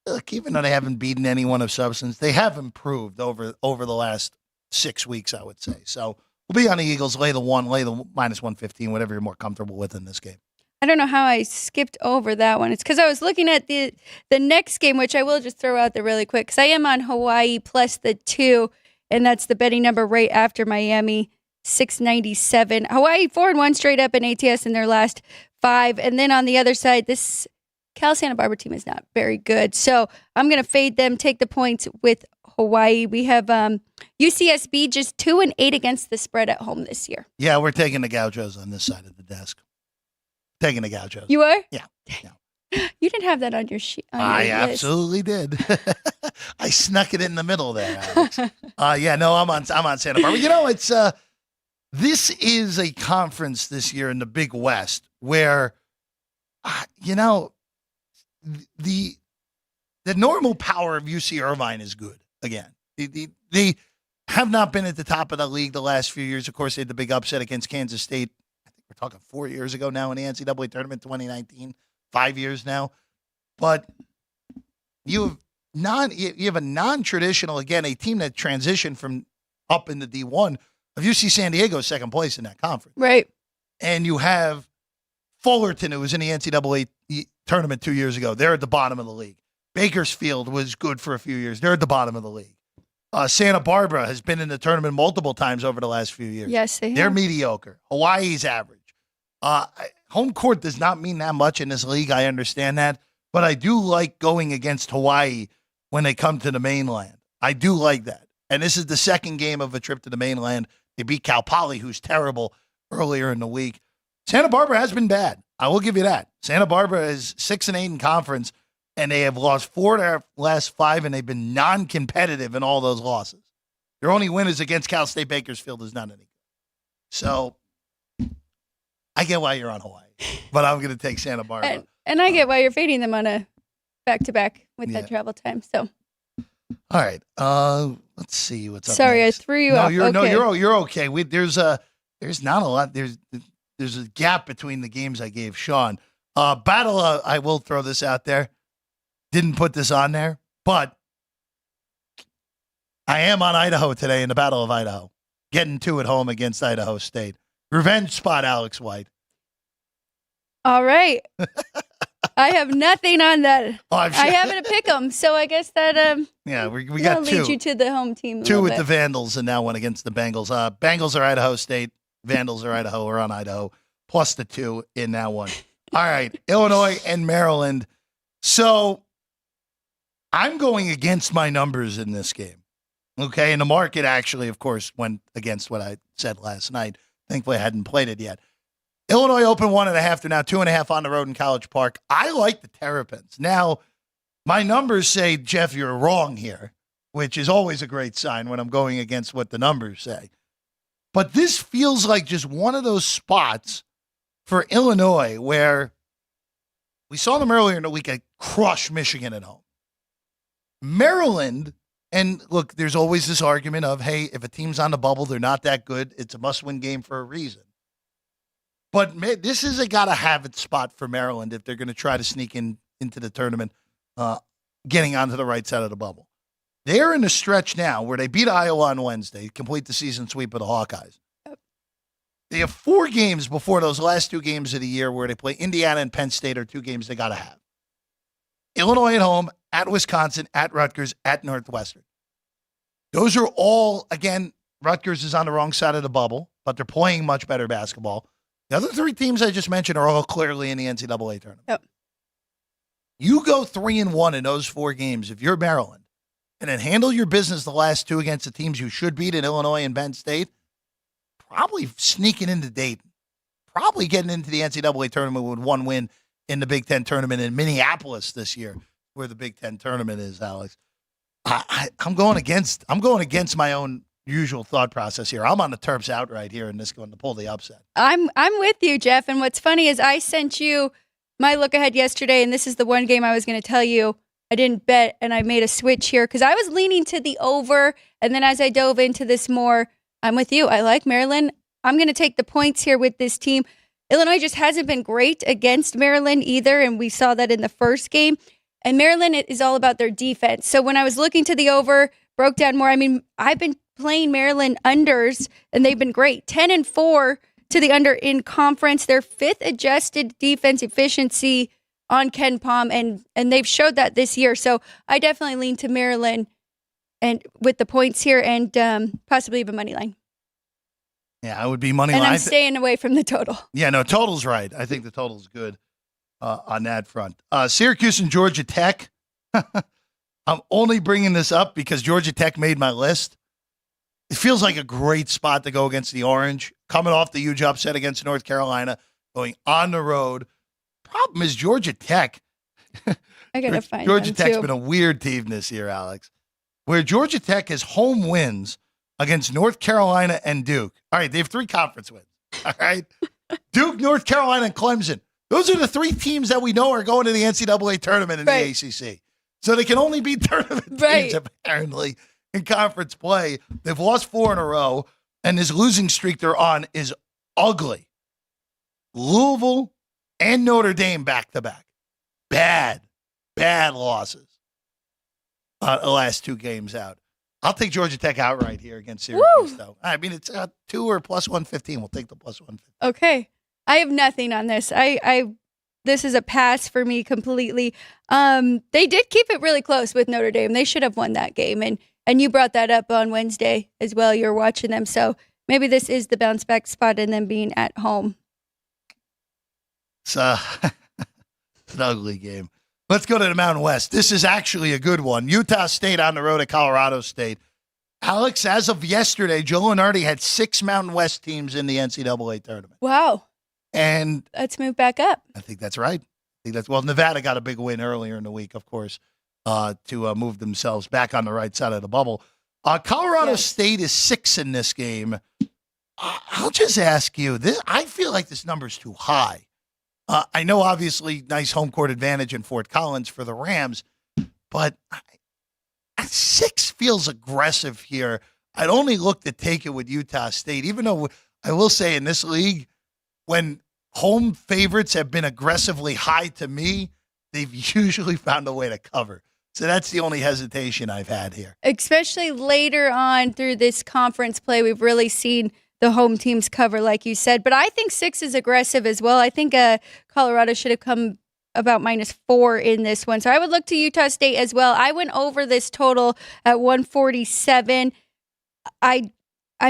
look, even though they haven't beaten anyone of substance, they have improved over the last 6 weeks, I would say. So we'll be on the Eagles, lay the minus 115, whatever you're more comfortable with in this game. I don't know how I skipped over that one. It's because I was looking at the next game, which I will just throw out there really quick, because I am on Hawaii plus the 2, and that's the betting number right after Miami, 697. Hawaii 4-1 straight up in ATS in their last 5. And then on the other side, this Cal Santa Barbara team is not very good. So I'm going to fade them, take the points with Hawaii. We have UCSB just 2-8 against the spread at home this year. Yeah, we're taking the Gauchos on this side of the desk. Taking the Gauchos. You are? Yeah. You didn't have that on your sheet. I absolutely did. I snuck it in the middle there, Alex. I'm on Santa Barbara. You know, it's this is a conference this year in the Big West where the normal power of UC Irvine is good again. They have not been at the top of the league the last few years. Of course, they had the big upset against Kansas State. I think we're talking 4 years ago now in the NCAA tournament, 2019. 5 years now, but you have a non-traditional, again, a team that transitioned from up in the D1 of UC San Diego, second place in that conference. Right. And you have Fullerton, who was in the NCAA tournament 2 years ago. They're at the bottom of the league. Bakersfield was good for a few years. They're at the bottom of the league. Santa Barbara has been in the tournament multiple times over the last few years. Yes, they have. They're mediocre. Hawaii's average. Home court does not mean that much in this league. I understand that. But I do like going against Hawaii when they come to the mainland. I do like that. And this is the second game of a trip to the mainland. They beat Cal Poly, who's terrible, earlier in the week. Santa Barbara has been bad. I will give you that. Santa Barbara is 6-8 in conference, and they have lost 4 of their last 5, and they've been non-competitive in all those losses. Their only win is against Cal State Bakersfield is not any good. So I get why you're on Hawaii, but I'm going to take Santa Barbara. And I get why you're fading them on a back-to-back with that travel time. So, all right, let's see what's up. Sorry, next. I threw you off. You're okay. There's not a lot. There's a gap between the games I gave Sean. Battle. I will throw this out there. Didn't put this on there, but I am on Idaho today in the Battle of Idaho, getting 2 at home against Idaho State. Revenge spot, Alex White. All right. I have nothing on that. Oh, I have it to pick them, so I guess that we got 2. lead you to the home team. 2 with the Vandals and now 1 against the Bengals. Bengals are Idaho State. Vandals are Idaho. We're on Idaho plus the 2 in that one. All right, Illinois and Maryland. So I'm going against my numbers in this game. Okay, and the market actually, of course, went against what I said last night. Thankfully, I hadn't played it yet. Illinois open 1.5. They're now 2.5 on the road in College Park. I like the Terrapins. Now, my numbers say, Jeff, you're wrong here, which is always a great sign when I'm going against what the numbers say. But this feels like just one of those spots for Illinois where we saw them earlier in the week crush Michigan at home. Maryland, and look, there's always this argument of, hey, if a team's on the bubble, they're not that good. It's a must-win game for a reason. But this is a gotta-have-it spot for Maryland if they're going to try to sneak into the tournament, getting onto the right side of the bubble. They're in a stretch now where they beat Iowa on Wednesday, complete the season sweep of the Hawkeyes. They have 4 games before those last 2 games of the year where they play Indiana and Penn State are 2 games they got to have. Illinois at home, at Wisconsin, at Rutgers, at Northwestern. Those are all, again, Rutgers is on the wrong side of the bubble, but they're playing much better basketball. The other 3 teams I just mentioned are all clearly in the NCAA tournament. Yep. You go 3-1 in those 4 games if you're Maryland, and then handle your business the last 2 against the teams you should beat in Illinois and Penn State, probably sneaking into Dayton, probably getting into the NCAA tournament with 1 win in the Big Ten tournament in Minneapolis this year, where the Big Ten tournament is, Alex. I'm going against my own usual thought process here. I'm on the Terps outright here in this going to pull the upset. I'm with you, Jeff. And what's funny is I sent you my look ahead yesterday, and this is the one game I was going to tell you I didn't bet, and I made a switch here because I was leaning to the over. And then as I dove into this more, I'm with you. I like Maryland. I'm going to take the points here with this team. Illinois just hasn't been great against Maryland either, and we saw that in the first game. And Maryland is all about their defense. So when I was looking to the over, broke down more, I mean, I've been playing Maryland unders, and they've been great. 10-4 to the under in conference. Their 5th adjusted defense efficiency on Ken Pom, and they've showed that this year. So I definitely lean to Maryland and with the points here and possibly even money line. Yeah, I would be money line. And I'm staying away from the total. Yeah, no, total's right. I think the total's good on that front. Syracuse and Georgia Tech. I'm only bringing this up because Georgia Tech made my list. It feels like a great spot to go against the Orange, coming off the huge upset against North Carolina, going on the road. Problem is Georgia Tech. I gotta find Georgia them Tech's too. been a weird team this year, Alex, where Georgia Tech has home wins against North Carolina and Duke. All right, they have 3 conference wins. All right, Duke, North Carolina, and Clemson. Those are the 3 teams that we know are going to the NCAA tournament in Right. the ACC. So they can only beat tournament Right. teams, apparently, in conference play. They've lost 4 in a row, and this losing streak they're on is ugly. Louisville and Notre Dame back-to-back. Bad losses. The last 2 games out. I'll take Georgia Tech outright here against Syracuse, Woo! though. I mean, it's 2 or plus 115. We'll take the plus 115. Okay. I have nothing on this. This is a pass for me completely. They did keep it really close with Notre Dame. They should have won that game. And you brought that up on Wednesday as well. You're watching them. So maybe this is the bounce back spot and then being at home. It's it's an ugly game. Let's go to the Mountain West. This is actually a good one. Utah State on the road at Colorado State. Alex, as of yesterday, Joe Lunardi had 6 Mountain West teams in the NCAA tournament. Wow. And Let's move back up. I think that's right. Well, Nevada got a big win earlier in the week, of course, to move themselves back on the right side of the bubble. Colorado Yes. State is 6 in this game. I'll just ask you, I feel like this number's too high. I know, obviously, nice home court advantage in Fort Collins for the Rams, but 6 feels aggressive here. I'd only look to take it with Utah State, even though I will say in this league, when home favorites have been aggressively high to me, they've usually found a way to cover. So that's the only hesitation I've had here. Especially later on through this conference play, we've really seen the home teams cover, like you said. But I think 6 is aggressive as well. I think Colorado should have come about -4 in this one. So I would look to Utah State as well. I went over this total at 147. I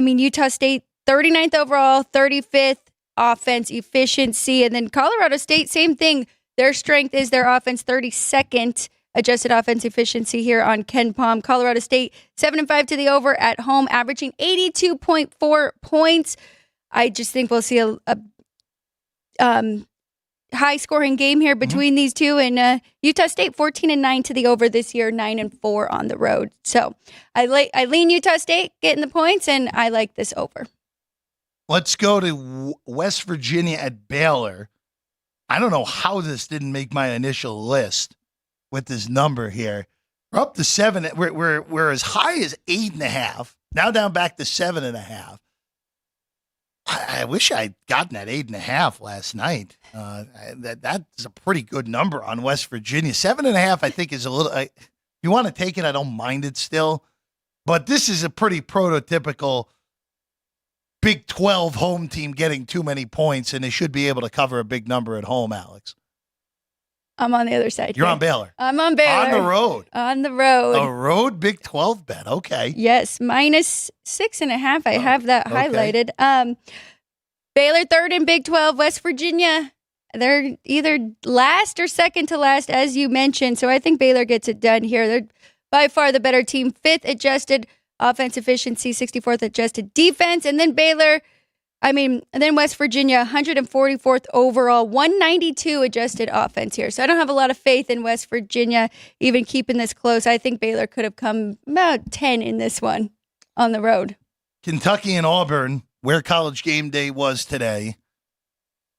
mean, Utah State, 39th overall, 35th offense efficiency. And then Colorado State, same thing. Their strength is their offense, 32nd adjusted offense efficiency here on Ken Palm. Colorado State, 7-5 to the over at home, averaging 82.4 points. I just think we'll see a high-scoring game here between these two. And Utah State, 14-9 to the over this year, 9-4 on the road. So I lean Utah State getting the points, and I like this over. Let's go to West Virginia at Baylor. I don't know how this didn't make my initial list with this number here. We're up to 7. We're as high as 8.5. Now down back to 7.5. I wish I'd gotten that 8.5 last night. That's a pretty good number on West Virginia. 7.5, I think, is a little. If you want to take it, I don't mind it still. But this is a pretty prototypical Big 12 home team getting too many points, and they should be able to cover a big number at home, Alex. I'm on the other side. You're here. on Baylor. I'm on Baylor. On the road. On the road. A road Big 12 bet. Okay. Yes, -6.5. I have that okay. highlighted. Baylor 3rd in Big 12. West Virginia, they're either last or second to last, as you mentioned. So I think Baylor gets it done here. They're by far the better team. 5th adjusted offense efficiency, 64th adjusted defense. And then then West Virginia, 144th overall, 192 adjusted offense here. So I don't have a lot of faith in West Virginia even keeping this close. I think Baylor could have come about 10 in this one on the road. Kentucky and Auburn, where College Game Day was today.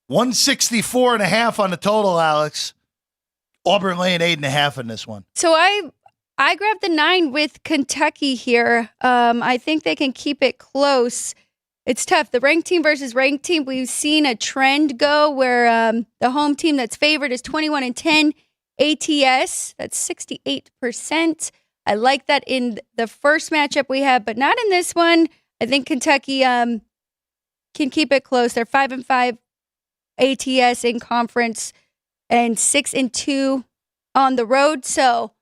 164.5 on the total, Alex. Auburn laying 8.5 in this one. So I grabbed the 9 with Kentucky here. I think they can keep it close. It's tough. The ranked team versus ranked team. We've seen a trend go where the home team that's favored is 21-10 ATS. That's 68%. I like that in the first matchup we have, but not in this one. I think Kentucky can keep it close. They're 5-5 ATS in conference and 6-2 on the road. So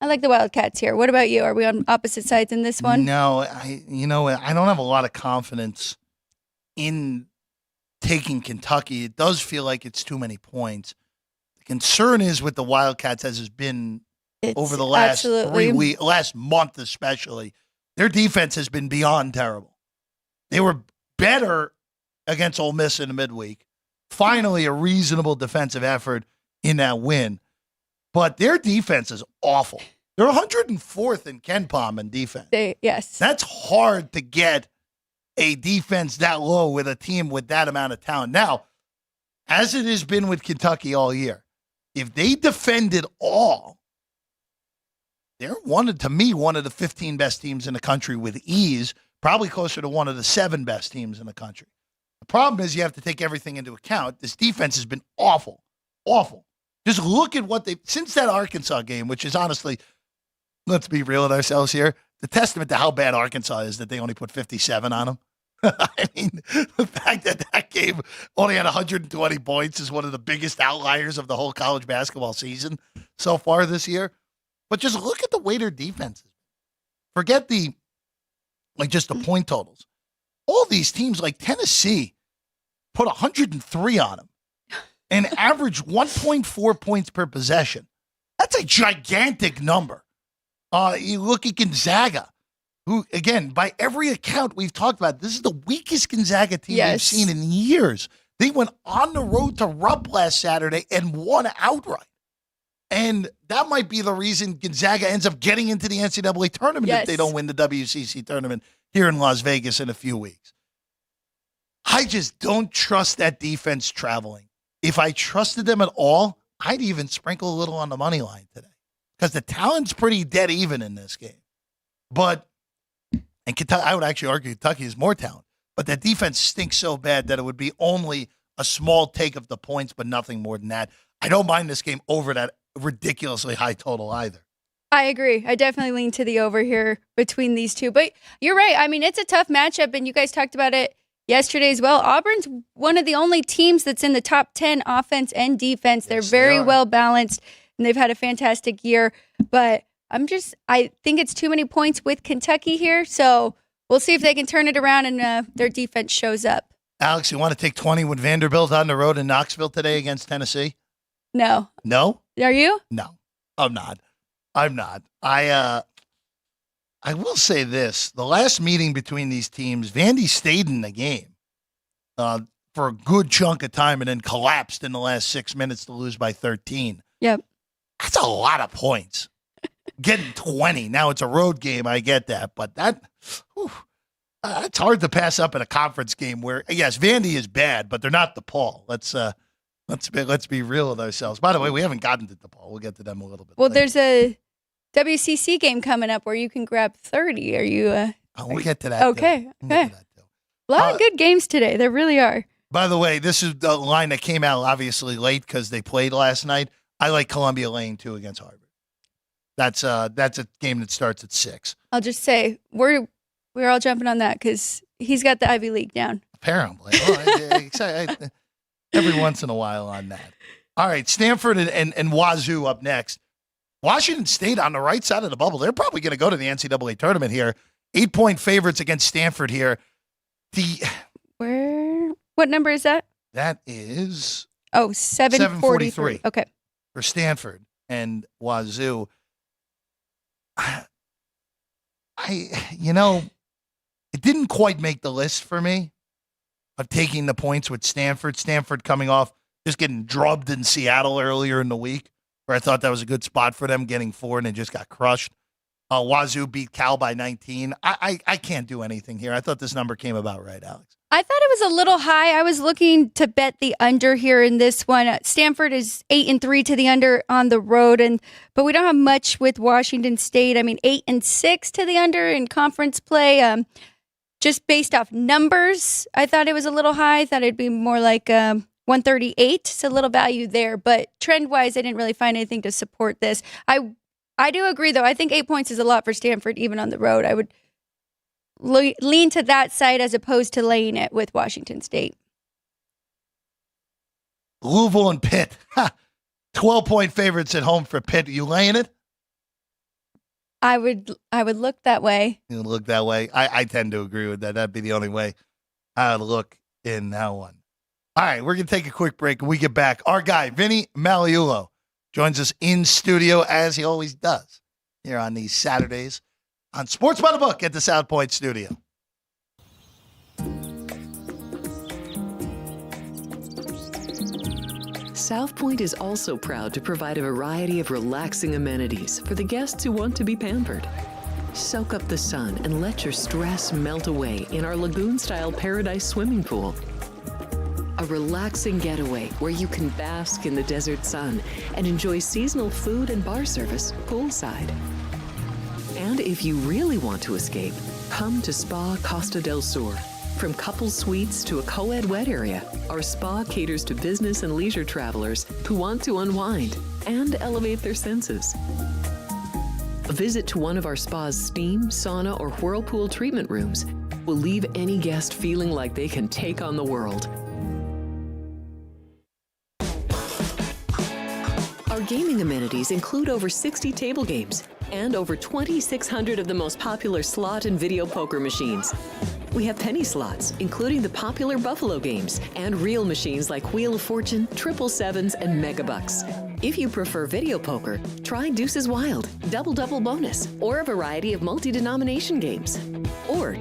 I like the Wildcats here. What about you? Are we on opposite sides in this one? No, I don't have a lot of confidence in taking Kentucky. It does feel like it's too many points. The concern is with the Wildcats, as has been over the last absolutely. last month especially. Their defense has been beyond terrible. They were better against Ole Miss in the midweek. Finally, a reasonable defensive effort in that win. But their defense is awful. They're 104th in KenPom in defense. Yes. That's hard to get a defense that low with a team with that amount of talent. Now, as it has been with Kentucky all year, if they defended all, they're one of the 15 best teams in the country with ease, probably closer to one of the 7 best teams in the country. The problem is you have to take everything into account. This defense has been awful, awful. Just look at what since that Arkansas game, which is honestly, let's be real with ourselves here, the testament to how bad Arkansas is that they only put 57 on them. I mean, the fact that that game only had 120 points is one of the biggest outliers of the whole college basketball season so far this year. But just look at the way their defense is. Forget just the point totals. All these teams like Tennessee put 103 on them and average 1.4 points per possession. That's a gigantic number. You look at Gonzaga, who, again, by every account we've talked about, this is the weakest Gonzaga team we've seen in years. They went on the road to Rupp last Saturday and won outright. And that might be the reason Gonzaga ends up getting into the NCAA tournament if they don't win the WCC tournament here in Las Vegas in a few weeks. I just don't trust that defense traveling. If I trusted them at all, I'd even sprinkle a little on the money line today because the talent's pretty dead even in this game. And Kentucky, I would actually argue Kentucky is more talent, but that defense stinks so bad that it would be only a small take of the points, but nothing more than that. I don't mind this game over that ridiculously high total either. I agree. I definitely lean to the over here between these two. But you're right. I mean, it's a tough matchup, and you guys talked about it yesterday as well. Auburn's one of the only teams that's in the top 10 offense and defense. They're very well balanced, and they've had a fantastic year. But I think it's too many points with Kentucky here, so we'll see if they can turn it around and their defense shows up. Alex, you want to take 20 with Vanderbilt on the road in Knoxville today against Tennessee? No. No? Are you? No, I'm not. I will say this. The last meeting between these teams, Vandy stayed in the game for a good chunk of time and then collapsed in the last 6 minutes to lose by 13. Yep. That's a lot of points. Getting 20. Now it's a road game. I get that. But that's hard to pass up in a conference game where, yes, Vandy is bad, but they're not DePaul. Let's be real with ourselves. By the way, we haven't gotten to DePaul. We'll get to them a little bit Well, later. there's a WCC game coming up where you can grab 30. Are you? We'll get to that. Okay. We'll get to that too. A lot of good games today. There really are. By the way, this is the line that came out obviously late because they played last night. I like Columbia laying 2 against Harvard. That's a game that starts at 6. I'll just say we're all jumping on that because he's got the Ivy League down. Apparently. Every once in a while on that. All right, Stanford and Wazoo up next. Washington State on the right side of the bubble. They're probably going to go to the NCAA tournament here. 8-point favorites against Stanford here. What number is that? That is 743. Okay. For Stanford and Wazoo. It didn't quite make the list for me of taking the points with Stanford. Stanford coming off just getting drubbed in Seattle earlier in the week, where I thought that was a good spot for them, getting 4 and they just got crushed. Wazoo beat Cal by 19. I can't do anything here. I thought this number came about right, Alex. I thought it was a little high. I was looking to bet the under here in this one. Stanford is 8-3 to the under on the road, but we don't have much with Washington State. I mean, 8-6 to the under in conference play. Just based off numbers, I thought it was a little high. I thought it'd be more like 138. So a little value there, but trend-wise, I didn't really find anything to support this. I do agree, though. I think 8 points is a lot for Stanford, even on the road. I would lean to that side as opposed to laying it with Washington State. Louisville and Pitt. 12-point favorites at home for Pitt. Are you laying it? I would look that way. You look that way. I tend to agree with that. That'd be the only way I would look in that one. All right, we're going to take a quick break. When we get back, our guy, Vinny Magliulo, joins us in studio as he always does here on these Saturdays on Sports by the Book at the South Point studio. South Point is also proud to provide a variety of relaxing amenities for the guests who want to be pampered. Soak up the sun and let your stress melt away in our lagoon-style paradise swimming pool. A relaxing getaway where you can bask in the desert sun and enjoy seasonal food and bar service poolside. And if you really want to escape, come to Spa Costa del Sur. From couple suites to a co-ed wet area, our spa caters to business and leisure travelers who want to unwind and elevate their senses. A visit to one of our spa's steam, sauna, or whirlpool treatment rooms will leave any guest feeling like they can take on the world. Our gaming amenities include over 60 table games and over 2,600 of the most popular slot and video poker machines. We have penny slots, including the popular Buffalo games, and real machines like Wheel of Fortune, Triple Sevens, and Megabucks. If you prefer video poker, try Deuces Wild, Double Double Bonus, or a variety of multi-denomination games. Or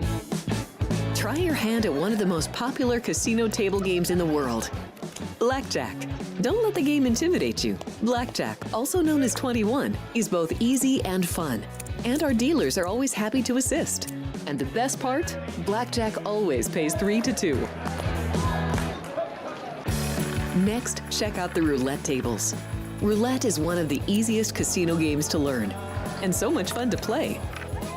try your hand at one of the most popular casino table games in the world, Blackjack. Don't let the game intimidate you. Blackjack, also known as 21, is both easy and fun. And our dealers are always happy to assist. And the best part? Blackjack always pays 3 to 2. Next, check out the roulette tables. Roulette is one of the easiest casino games to learn, and so much fun to play.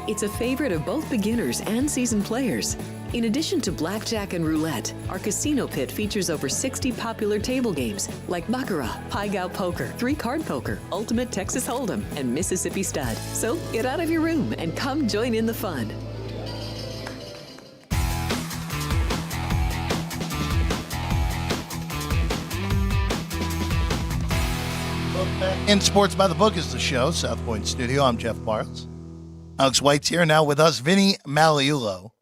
It's a favorite of both beginners and seasoned players. In addition to blackjack and roulette, our casino pit features over 60 popular table games like Baccarat, Pai Gow Poker, 3-Card Poker, Ultimate Texas Hold'em, and Mississippi Stud. So get out of your room and come join in the fun. In Sports by the Book is the show, South Point Studio. I'm Jeff Parles. Alex White's here now with us, Vinny Magliulo.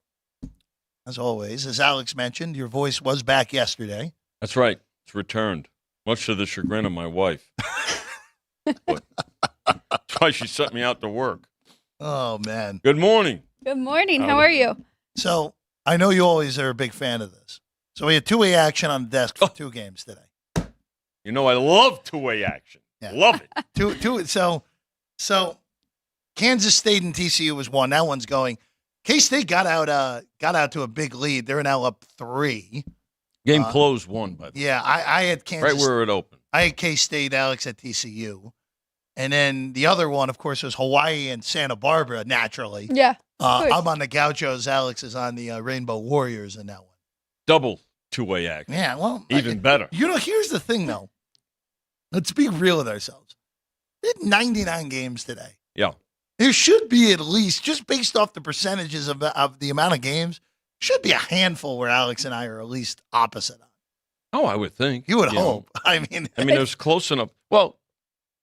As always, as Alex mentioned, your voice was back yesterday. That's right. It's returned, much to the chagrin of my wife. But that's why she sent me out to work. Oh, man. Good morning. Good morning. How are you? So I know you always are a big fan of this. So we had two-way action on the desk for 2 games today. You know I love two-way action. Yeah. Love it. So Kansas State and TCU was 1. That one's going. K-State got out to a big lead. They're now up 3. Game closed 1, by the way. Yeah, I had Kansas. Right where it opened. I had K-State, Alex at TCU. And then the other one, of course, was Hawaii and Santa Barbara, naturally. Yeah. I'm on the Gauchos. Alex is on the Rainbow Warriors in that one. Double two-way action. Yeah, well. Even better. You know, here's the thing, though. Let's be real with ourselves. We had 99 games today. Yeah. There should be at least, just based off the percentages of the amount of games, should be a handful where Alex and I are at least opposite on. Oh, I would think. You would know. hope. I mean, it was close enough. Well,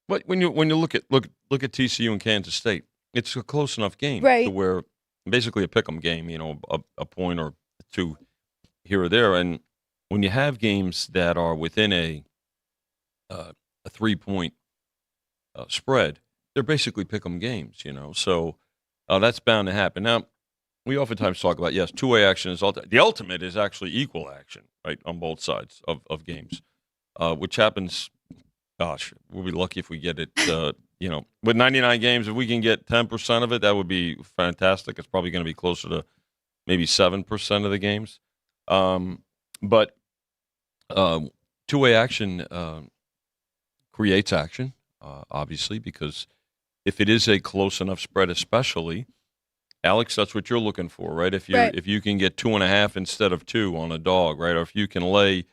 but when you look at TCU and Kansas State, it's a close enough game Right. to where basically a pick'em game, a point or 2 here or there. And when you have games that are within a 3-point spread, they're basically pick'em games, So that's bound to happen. Now, we oftentimes talk about, yes, two-way action is the ultimate is actually equal action, right, on both sides of games, which happens. Gosh, we'll be lucky if we get it. With 99 games, if we can get 10% of it, that would be fantastic. It's probably going to be closer to maybe 7% of the games. But two-way action creates action, obviously, because if it is a close enough spread, especially, Alex, that's what you're looking for, right? If you can get 2.5 instead of 2 on a dog, right, or if you can lay,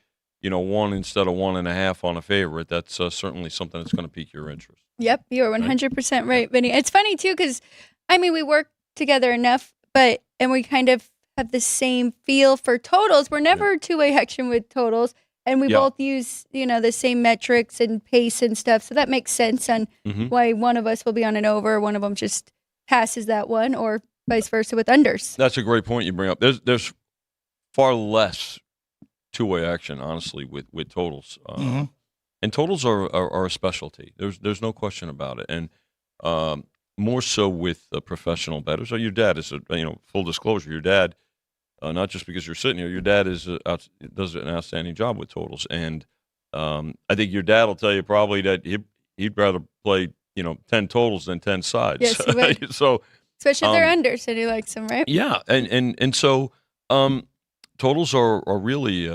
1 instead of 1.5 on a favorite, that's certainly something that's going to pique your interest. Yep, you are 100% right, Vinny. It's funny, too, because, we work together enough, and we kind of have the same feel for totals. We're never two-way action with totals, and we both use, the same metrics and pace and stuff, so that makes sense on why one of us will be on an over, one of them just passes that one, or vice versa with unders. That's a great point you bring up. There's far less two-way action, honestly, with totals. And totals are a specialty. There's no question about it. And more so with professional bettors. So your dad is, full disclosure, your dad, not just because you're sitting here, your dad does an outstanding job with totals. And I think your dad will tell you probably that he'd rather play, 10 totals than 10 sides. Yes, he would. So, Especially if they're unders and he likes them, right? yeah. And so totals are really,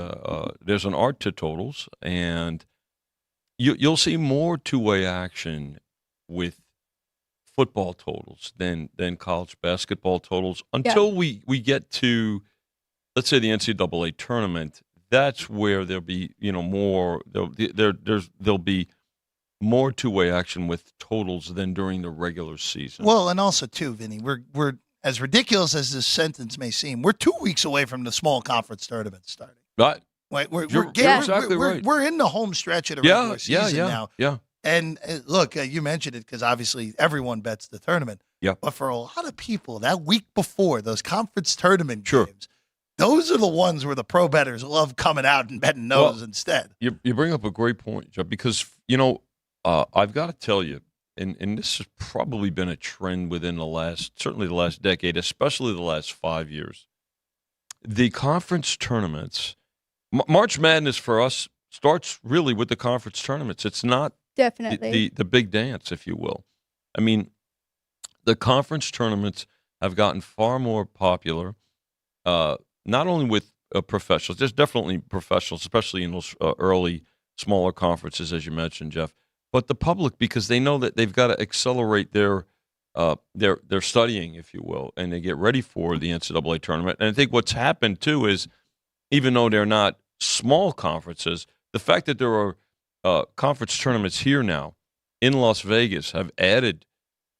there's an art to totals. And you'll see more two-way action with football totals than college basketball totals until we get to, let's say, the NCAA tournament. That's where there'll be more there'll be more two-way action with totals than during the regular season. Well, and also too, Vinny, we're as ridiculous as this sentence may seem, we're 2 weeks away from the small conference tournament starting. Right. Right, You're exactly right. We're in the home stretch of the regular season now. Yeah. And look, you mentioned it because obviously everyone bets the tournament. Yeah. But for a lot of people, that week before those conference tournament Sure. games, those are the ones where the pro bettors love coming out and betting those instead. You bring up a great point, Jeff, because I've got to tell you, and this has probably been a trend within certainly the last decade, especially the last 5 years. The conference tournaments. March Madness for us starts really with the conference tournaments. It's not Definitely. the big dance, if you will. I mean, the conference tournaments have gotten far more popular, not only with professionals. There's definitely professionals, especially in those early, smaller conferences, as you mentioned, Jeff, but the public, because they know that they've got to accelerate their studying, if you will, and they get ready for the NCAA tournament. And I think what's happened, too, is even though they're not small conferences, the fact that there are conference tournaments here now in Las Vegas have added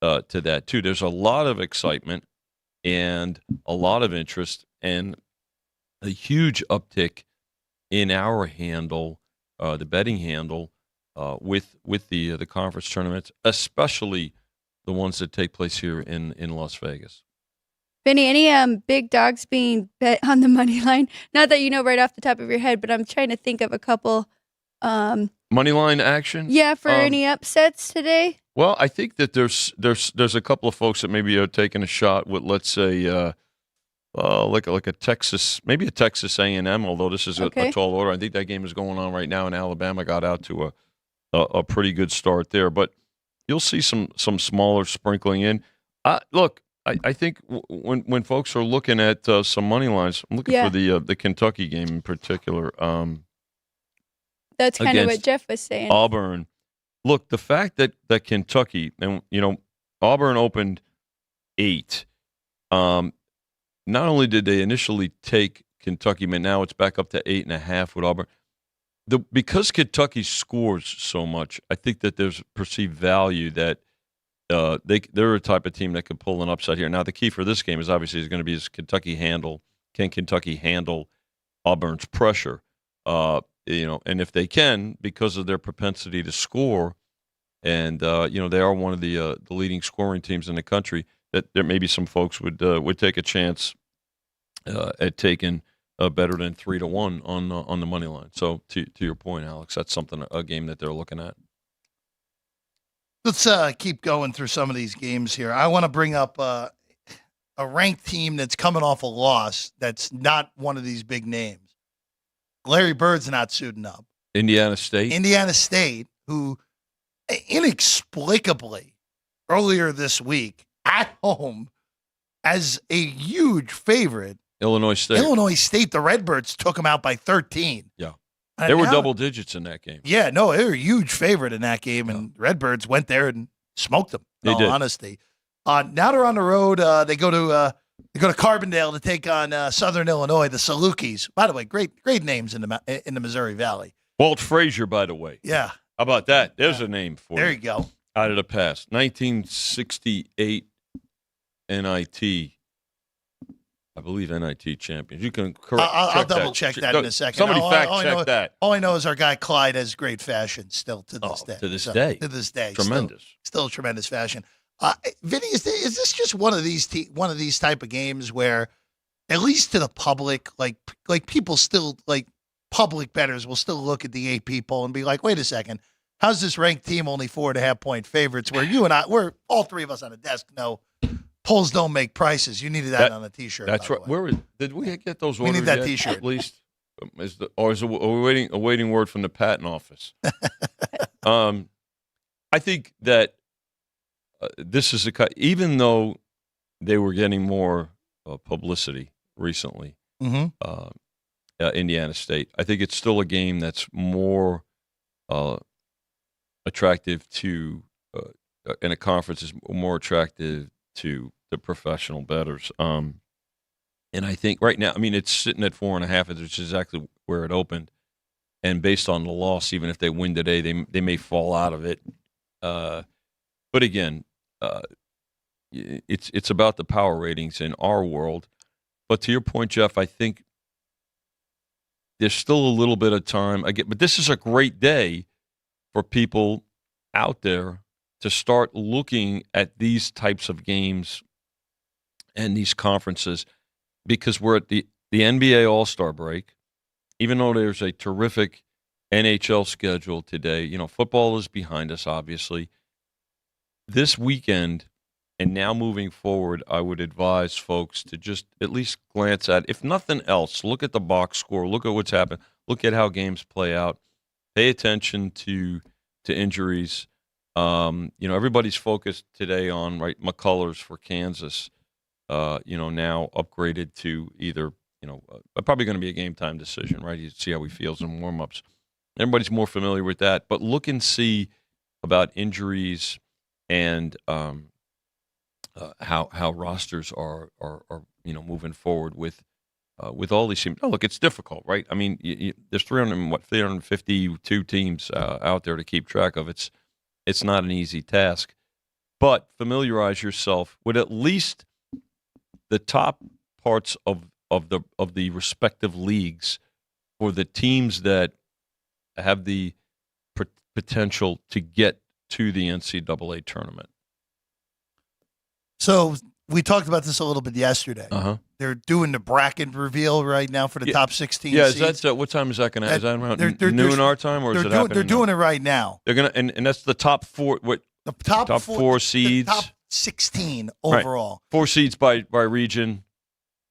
to that, too. There's a lot of excitement and a lot of interest and a huge uptick in our handle, the betting handle, with the conference tournaments, especially the ones that take place here in Las Vegas. Vinny, any big dogs being bet on the money line? Not that you know right off the top of your head, but I'm trying to think of a couple. Money line action? Yeah, for any upsets today? Well, I think that there's a couple of folks that maybe are taking a shot with, let's say, like a Texas, maybe a Texas A&M, although this is a tall order. I think that game is going on right now, and Alabama got out to a pretty good start there. But you'll see some smaller sprinkling in. Look, I think when folks are looking at some money lines, I'm looking for the Kentucky game in particular. That's kind of what Jeff was saying. Auburn. Look, the fact that Kentucky, and Auburn opened 8. Not only did they initially take Kentucky, but now it's back up to 8.5 with Auburn. Because Kentucky scores so much, I think that there's perceived value that they're a type of team that could pull an upset here. Now, the key for this game is obviously going to be can Kentucky handle Auburn's pressure? And if they can, because of their propensity to score, and they are one of the leading scoring teams in the country, that there may be some folks would take a chance at taking better than 3-1 on the money line. So to your point, Alex, that's a game that they're looking at. Let's keep going through some of these games here. I want to bring up a ranked team that's coming off a loss that's not one of these big names. Larry Bird's not suiting up. Indiana State, who inexplicably earlier this week at home as a huge favorite. Illinois State, the Redbirds took them out by 13. Yeah. They were double digits in that game. Yeah, no, they were a huge favorite in that game, and Redbirds went there and smoked them. In all honesty. Now they're on the road. They go to Carbondale to take on Southern Illinois, the Salukis. By the way, great names in the Missouri Valley. Walt Frazier, by the way. Yeah. How about that? There's a name for There you go. Out of the past. 1968 NIT. I believe NIT champions. You can correct. I'll double check that in a second. Somebody fact check that. All I know is our guy Clyde has great fashion still to this day. To this day. To this day. Tremendous. Still tremendous fashion. Vinny, is this just one of these type of games where, at least to the public, like people still like public bettors will still look at the AP poll and be like, wait a second, how's this ranked team only 4.5-point favorites? Where you and we're all three of us on a desk know polls don't make prices. You needed that on a T-shirt. That's right. Did we get those orders? We need that yet, T-shirt. at least. Are we awaiting word from the patent office? I think that this is even though they were getting more publicity recently, Indiana State, I think it's still a game that's more attractive to, in a conference, is more attractive to the professional bettors. And I think right now, I mean, it's sitting at 4.5, which is exactly where it opened. And based on the loss, even if they win today, they may fall out of it. But again, it's about the power ratings in our world. But to your point, Jeff, I think there's still a little bit of time. But this is a great day for people out there to start looking at these types of games and these conferences, because we're at the NBA All-Star break. Even though there's a terrific NHL schedule today, football is behind us, obviously. This weekend and now moving forward, I would advise folks to just at least glance at, if nothing else, look at the box score, look at what's happened, look at how games play out, pay attention to injuries. Everybody's focused today on McCullers for Kansas. Now upgraded to either, probably going to be a game time decision, right? You see how he feels in warmups. Everybody's more familiar with that, but look and see about injuries and how rosters are moving forward with all these teams. Oh, look, it's difficult, right? I mean, there's 352 teams out there to keep track of. It's not an easy task, but familiarize yourself with at least the top parts of the respective leagues for the teams that have the potential to get to the NCAA tournament. So we talked about this a little bit yesterday. They're doing the bracket reveal right now for the top 16 seeds. Is that what time is that going to? Is that around noon our time, or is it happening? They're doing it right now. They're gonna, and that's the top four. What the top four seeds? The top 16 overall. Right. 4 seeds by region,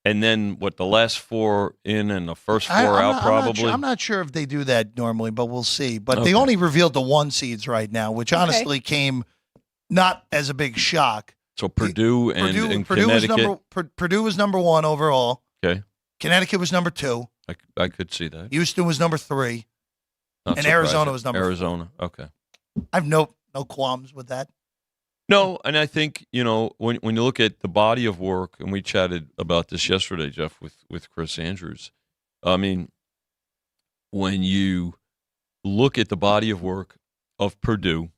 and then what? The last 4 in, and the first 4 out. Probably. I'm not sure if they do that normally, but we'll see. But they only revealed the 1 seeds right now, which honestly came not as a big shock. So Purdue and Connecticut. Purdue was number 1 overall. Okay. Connecticut was number 2. I could see that. Houston was number 3. Not and surprising. Arizona was number 4. Arizona. Okay. I have no qualms with that. No, and I think, when you look at the body of work, and we chatted about this yesterday, Jeff, with Chris Andrews. I mean, when you look at the body of work of Purdue,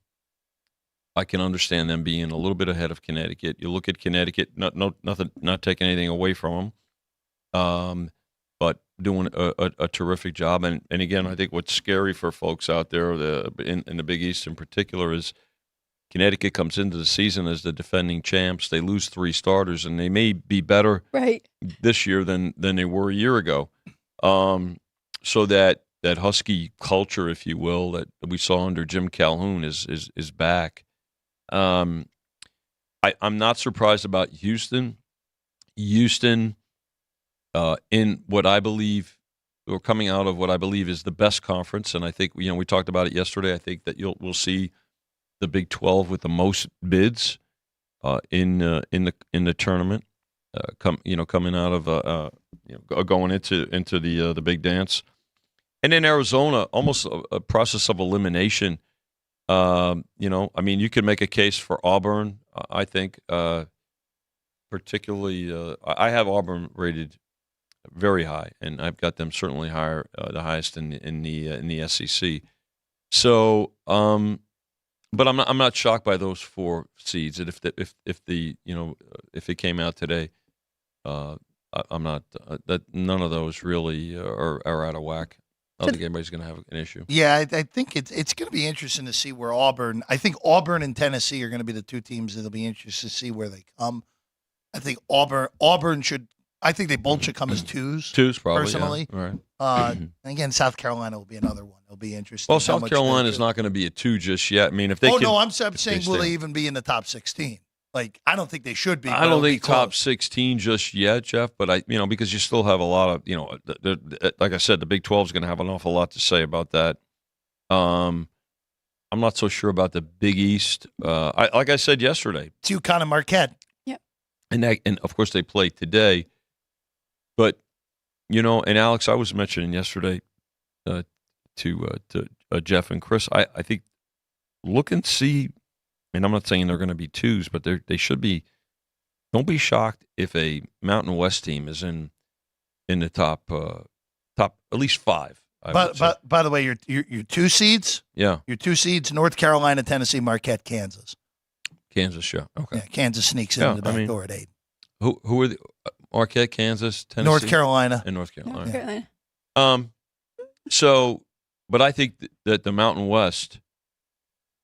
I can understand them being a little bit ahead of Connecticut. You look at Connecticut, not taking anything away from them, but doing a terrific job. And again, I think what's scary for folks out there in the Big East in particular is Connecticut comes into the season as the defending champs. They lose 3 starters, and they may be better this year than they were a year ago. So that Husky culture, if you will, that we saw under Jim Calhoun is back. I'm not surprised about Houston. Houston, in what I believe, or coming out of what I believe is the best conference, and I think we talked about it yesterday. I think that we'll see the Big 12 with the most bids in the tournament, coming out of going into the big dance, and then Arizona, almost a process of elimination. You could make a case for Auburn. I think, particularly, I have Auburn rated very high, and I've got them certainly higher, the highest in the SEC. So, but I'm not shocked by those 4 seeds. And if it came out today, I'm not that none of those really are out of whack. I don't think anybody's going to have an issue. Yeah, I think it's going to be interesting to see where Auburn. I think Auburn and Tennessee are going to be the 2 teams that'll be interested to see where they come. I think Auburn should I think they both should come as twos. Twos, probably. Personally. Yeah. All right. Again, South Carolina will be another one. It'll be interesting. Well, how South much Carolina they is do. not going to be a 2 just yet. I mean, if they Oh can, no, I'm saying will they stay. even be in the top 16? Like, I don't think they should be. I but don't it'll be think top close. 16 just yet, Jeff. But because you still have a lot of, like I said, the Big 12 is going to have an awful lot to say about that. I'm not so sure about the Big East. Like I said yesterday, It's UConn and Marquette. and of course they play today. But and Alex, I was mentioning yesterday to Jeff and Chris. I think look and see. And I'm not saying they're going to be twos, but they should be. Don't be shocked if a Mountain West team is in the top at least 5. But by the way, your 2 seeds, Yeah, your 2 seeds: North Carolina, Tennessee, Marquette, Kansas. Kansas. Yeah, okay. Yeah, Kansas sneaks Yeah, in the back door at 8. Who are the Marquette, Kansas, Tennessee, North Carolina. and North Carolina? North Carolina. So, but I think that the Mountain West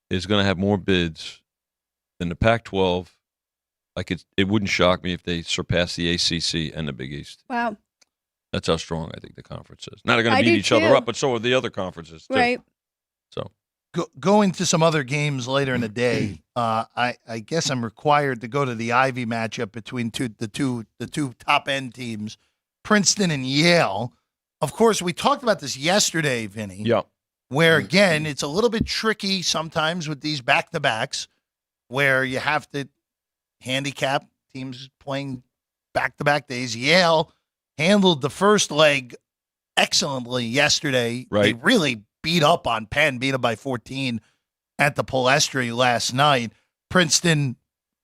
is going to have more bids than the Pac-12. Like it wouldn't shock me if they surpass the ACC and the Big East. Wow. That's how strong I think the conference is. Now they're going I to beat do each other too. up, but so are the other conferences too. Right. So Going to some other games later in the day, I guess I'm required to go to the Ivy matchup between the two top end teams, Princeton and Yale. Of course, we talked about this yesterday, Vinny. yeah, Where again, it's a little bit tricky sometimes with these back to backs, where you have to handicap teams playing back to back days. Yale handled the first leg excellently yesterday. Right. They really beat up on Penn, beat them by 14 at the Palestri last night. Princeton,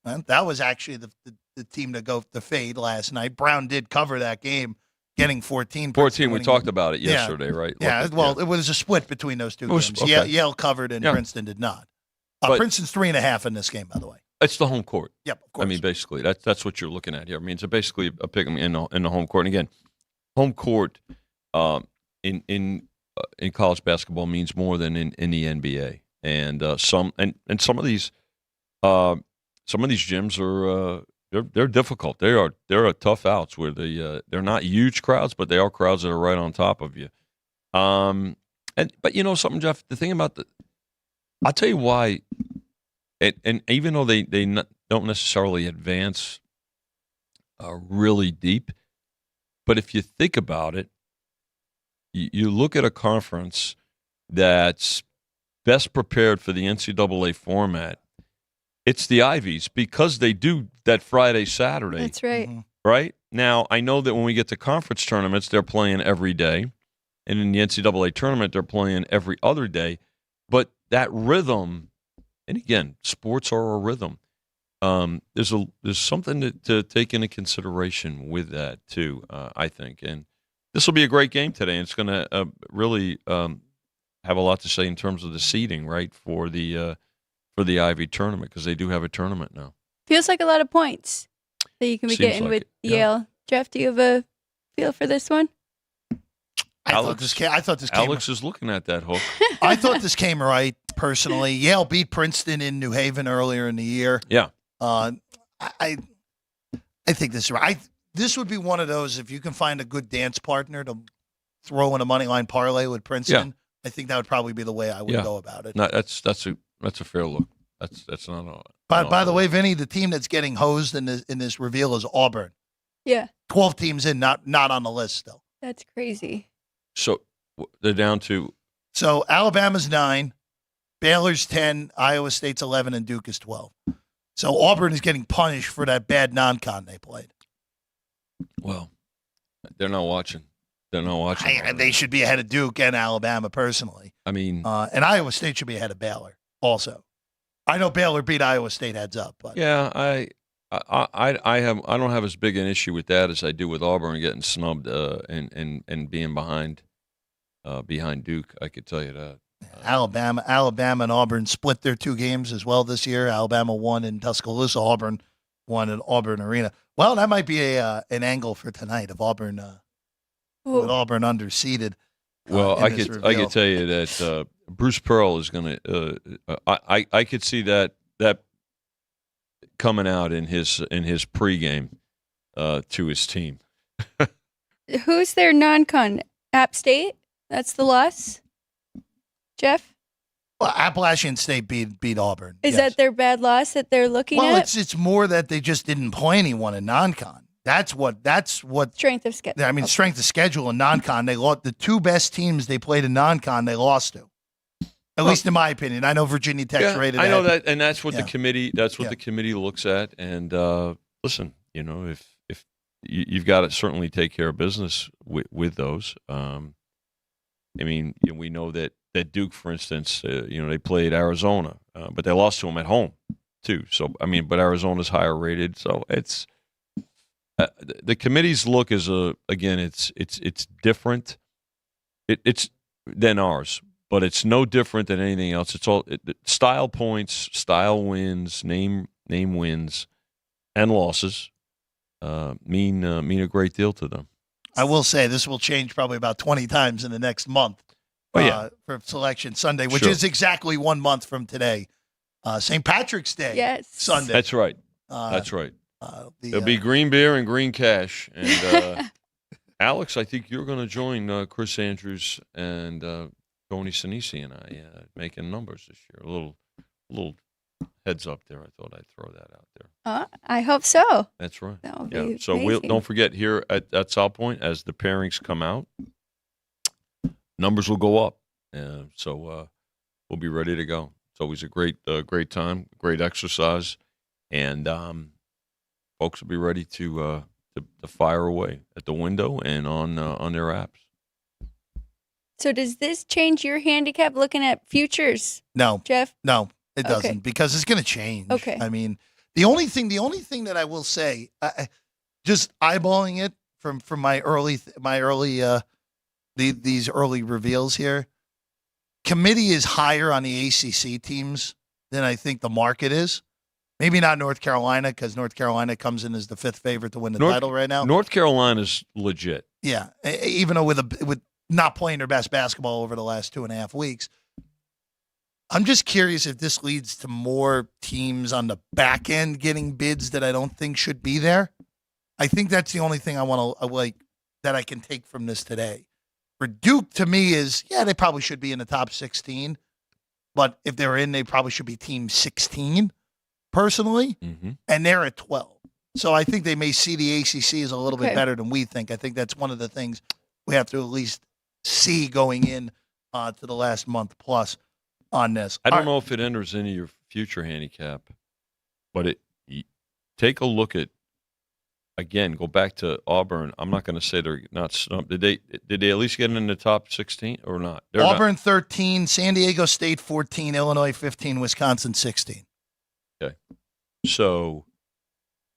that was actually the team to go to fade last night. Brown did cover that game, getting 14. 14. We winning talked it. about it Yeah. yesterday, right? Yeah, Look, well, it was a split between those two It was- games. okay. Yale covered and Yeah. Princeton did not. But- Princeton's 3.5 in this game, by the way. it's the home court. Yep, of course. I mean, basically, that's what you're looking at here. I mean, it's basically a pick 'em in the home court. And again, home court in college basketball means more than in the NBA. And some of these gyms are they're difficult. They're tough outs where they're not huge crowds, but they are crowds that are right on top of you. But you know something, Jeff. The thing about I'll tell you why. And even though they don't necessarily advance really deep, but if you think about it, you look at a conference that's best prepared for the NCAA format. It's the Ivies because they do that Friday, Saturday. That's right. Mhm. Right? Now, I know that when we get to conference tournaments, they're playing every day. And in the NCAA tournament, they're playing every other day. But that rhythm, and again, sports are a rhythm. There's something to take into consideration with that, too, I think. And this will be a great game today. And it's going to really have a lot to say in terms of the seeding, right, for the Ivy tournament, because they do have a tournament now. Feels like a lot of points that you can be Seems getting like with it, yeah. Yale. Jeff, do you have a feel for this one? I thought Alex- this came. Alex is looking at that hook. I thought this came right personally. Yale beat Princeton in New Haven earlier in the year. Yeah. I think this is right. This would be one of those, if you can find a good dance partner to throw in a money line parlay with Princeton. I think that would probably be the way I would Yeah. go about it. No, that's a fair look. That's not a. By the way, Vinny, the team that's getting hosed in this reveal is Auburn. Yeah, 12 teams in, not on the list still. that's crazy. So they're down to So Alabama's 9, Baylor's 10, Iowa State's 11, and Duke is 12. So Auburn is getting punished for that bad non-con they played. well, they're not watching. They're not watching. They should be ahead of Duke and Alabama personally. I mean, And Iowa State should be ahead of Baylor also. I know Baylor beat Iowa State heads up, but yeah, I don't have as big an issue with that as I do with Auburn getting snubbed and being behind Duke. I could tell you that. Alabama and Auburn split their 2 games as well this year. Alabama won in Tuscaloosa. Auburn won in Auburn Arena. Well, that might be an angle for tonight of Auburn with Auburn underseeded. Well, in I this could reveal. tell you that Bruce Pearl is going to. I could see that coming out in his pregame to his team. Who's their non-con? App State? That's the loss? Jeff? Well, Appalachian State beat Auburn. Is yes. that their bad loss that they're looking Well, at? it's more that they just didn't play anyone in non-con. That's what. Strength of schedule. I mean, strength of schedule in non-con. They lost the two best teams they played in non-con. They lost to, at least in my opinion. I know Virginia Tech's rated. I know that, and that's what Yeah. the committee. That's what Yeah. the committee looks at. And listen, if you've got to certainly take care of business with those. I mean, we know that Duke, for instance, they played Arizona, but they lost to them at home too. So I mean, but Arizona's higher rated, so it's. The committee's look is it's different. It's than ours, but it's no different than anything else. It's all style points, style wins, name wins, and losses mean a great deal to them. I will say this will change probably about 20 times in the next month. Oh, yeah. For Selection Sunday, which Sure. is exactly 1 month from today, St. Patrick's Day. Yes. Sunday. That's right. Uh, That's right. the, There'll be green beer and green cash. And Alex, I think you're going to join Chris Andrews and Tony Sinisi and I making numbers this year. A little heads up there. I thought I'd throw that out there. I hope so. That's right. That would Yeah. be So amazing. don't forget here at South Point, as the pairings come out, numbers will go up. So we'll be ready to go. It's always a great time, great exercise, and folks will be ready to fire away at the window and on their apps. So does this change your handicap looking at futures, no, Jeff? no, it Okay. doesn't because it's going to change. Okay. I mean, the only thing that I will say, just eyeballing it from these early reveals here, committee is higher on the ACC teams than I think the market is. Maybe not North Carolina because North Carolina comes in as the fifth favorite to win the title right now. North Carolina's legit. Yeah, even though with not playing their best basketball over the last 2.5 weeks. I'm just curious if this leads to more teams on the back end getting bids that I don't think should be there. I think that's the only thing I want to that I can take from this today. For Duke, to me, is they probably should be in the top 16, but if they're in, they probably should be team 16, personally, and they're at 12. So I think they may see the ACC as a little bit better than we think. I think that's one of the things we have to at least see going in to the last month plus on this. I don't know if it enters into your future handicap, but take a look at, again, go back to Auburn. I'm not going to say they're not snubbed. Did they at least get in the top 16 or not? They're Auburn 13, San Diego State 14, Illinois 15, Wisconsin 16. Okay. So,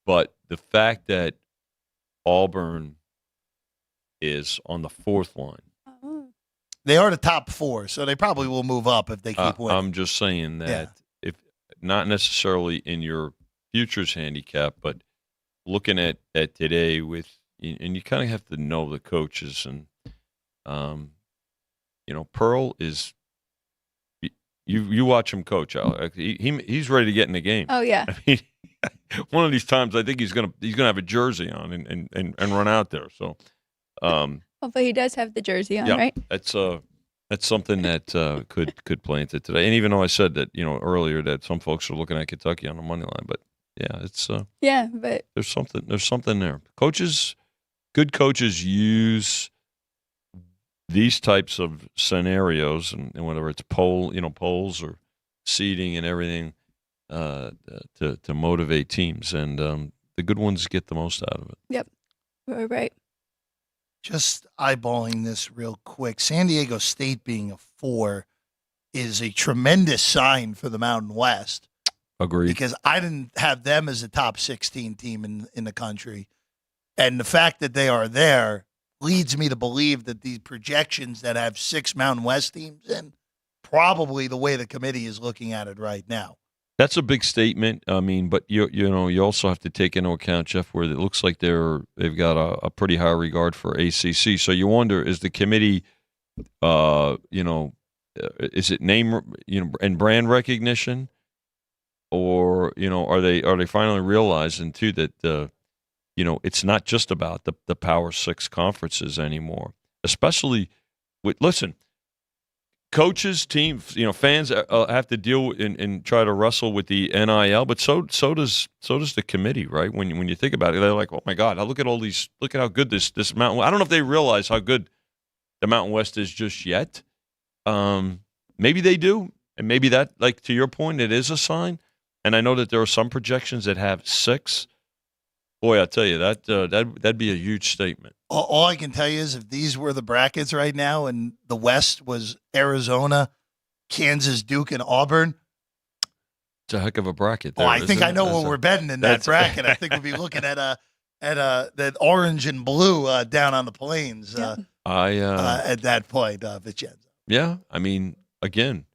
but the fact that Auburn is on the fourth line. They are the top 4, so they probably will move up if they keep winning. I'm just saying that if not necessarily in your futures handicap, but looking at today with, and you kind of have to know the coaches, and Pearl is. You watch him coach. He's ready to get in the game. Oh yeah. I mean, one of these times, I think he's gonna have a jersey on and run out there. So, Hopefully he does have the jersey on, yeah, right? that's something that could play into today. And even though I said that earlier that some folks are looking at Kentucky on the money line, but yeah, it's but there's something there. Good coaches use these types of scenarios, and whether it's polls or seeding and everything, to motivate teams, and the good ones get the most out of it. Yep, right. Just eyeballing this real quick. San Diego State being a 4 is a tremendous sign for the Mountain West. Agreed. Because I didn't have them as a top 16 team in the country. And the fact that they are there leads me to believe that the projections that have 6 Mountain West teams in, probably the way the committee is looking at it right now. That's a big statement. I mean, but you also have to take into account, Jeff, where it looks like they've got a pretty high regard for ACC. So you wonder, is the committee, is it name, and brand recognition, or are they finally realizing too that it's not just about the Power Six conferences anymore. Especially with coaches, teams, fans have to deal and try to wrestle with the NIL, but so does the committee, right? When you think about it, they're like, oh my God, look at how good this Mountain. I don't know if they realize how good the Mountain West is just yet. Maybe they do, and maybe that, like to your point, it is a sign. And I know that there are some projections that have 6. Boy, I tell you that'd be a huge statement. All I can tell you is if these were the brackets right now and the West was Arizona, Kansas, Duke, and Auburn. It's a heck of a bracket there. I think I know where we're betting in that bracket. I think we'll be looking at that orange and blue down on the plains at that point, Vincenzo. Yeah, I mean, again,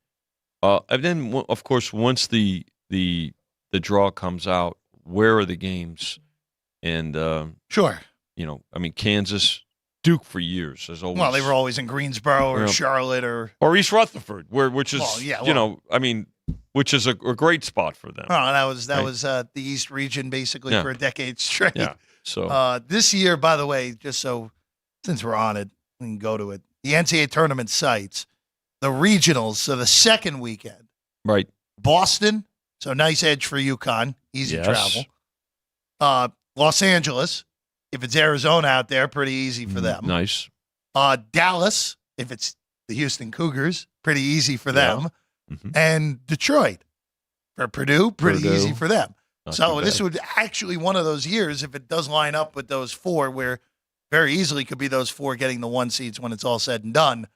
and then of course once the draw comes out, where are the games? And sure. I mean, Kansas, Duke for years has always. Well, they were always in Greensboro or Charlotte or East Rutherford, which is which is a great spot for them. Oh, that was the East region basically for a decade straight. Yeah. So this year, by the way, just so since we're on it, we can go to it. The NCAA tournament sites, the regionals. So the second weekend, right? Boston. So nice edge for UConn, easy travel. Los Angeles. If it's Arizona out there, pretty easy for them. Nice. Dallas, if it's the Houston Cougars, pretty easy for them. Mm-hmm. And Detroit for Purdue, pretty easy for them. Not So this would actually one of those years, if it does line up with those 4, where very easily could be those 4 getting the 1 seeds when it's all said and done,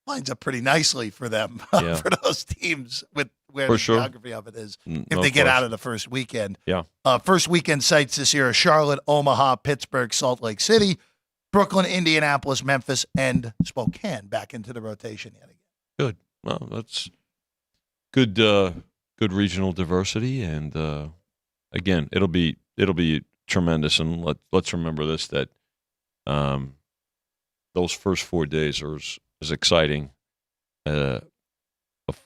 lines up pretty nicely for them, for those teams with where the geography of it is, if they get out of the first weekend. Yeah. First weekend sites this year are Charlotte, Omaha, Pittsburgh, Salt Lake City, Brooklyn, Indianapolis, Memphis, and Spokane back into the rotation yet again. Good. Well, that's good. Good regional diversity, and again, it'll be tremendous. And let's remember this: that those first 4 days are as exciting.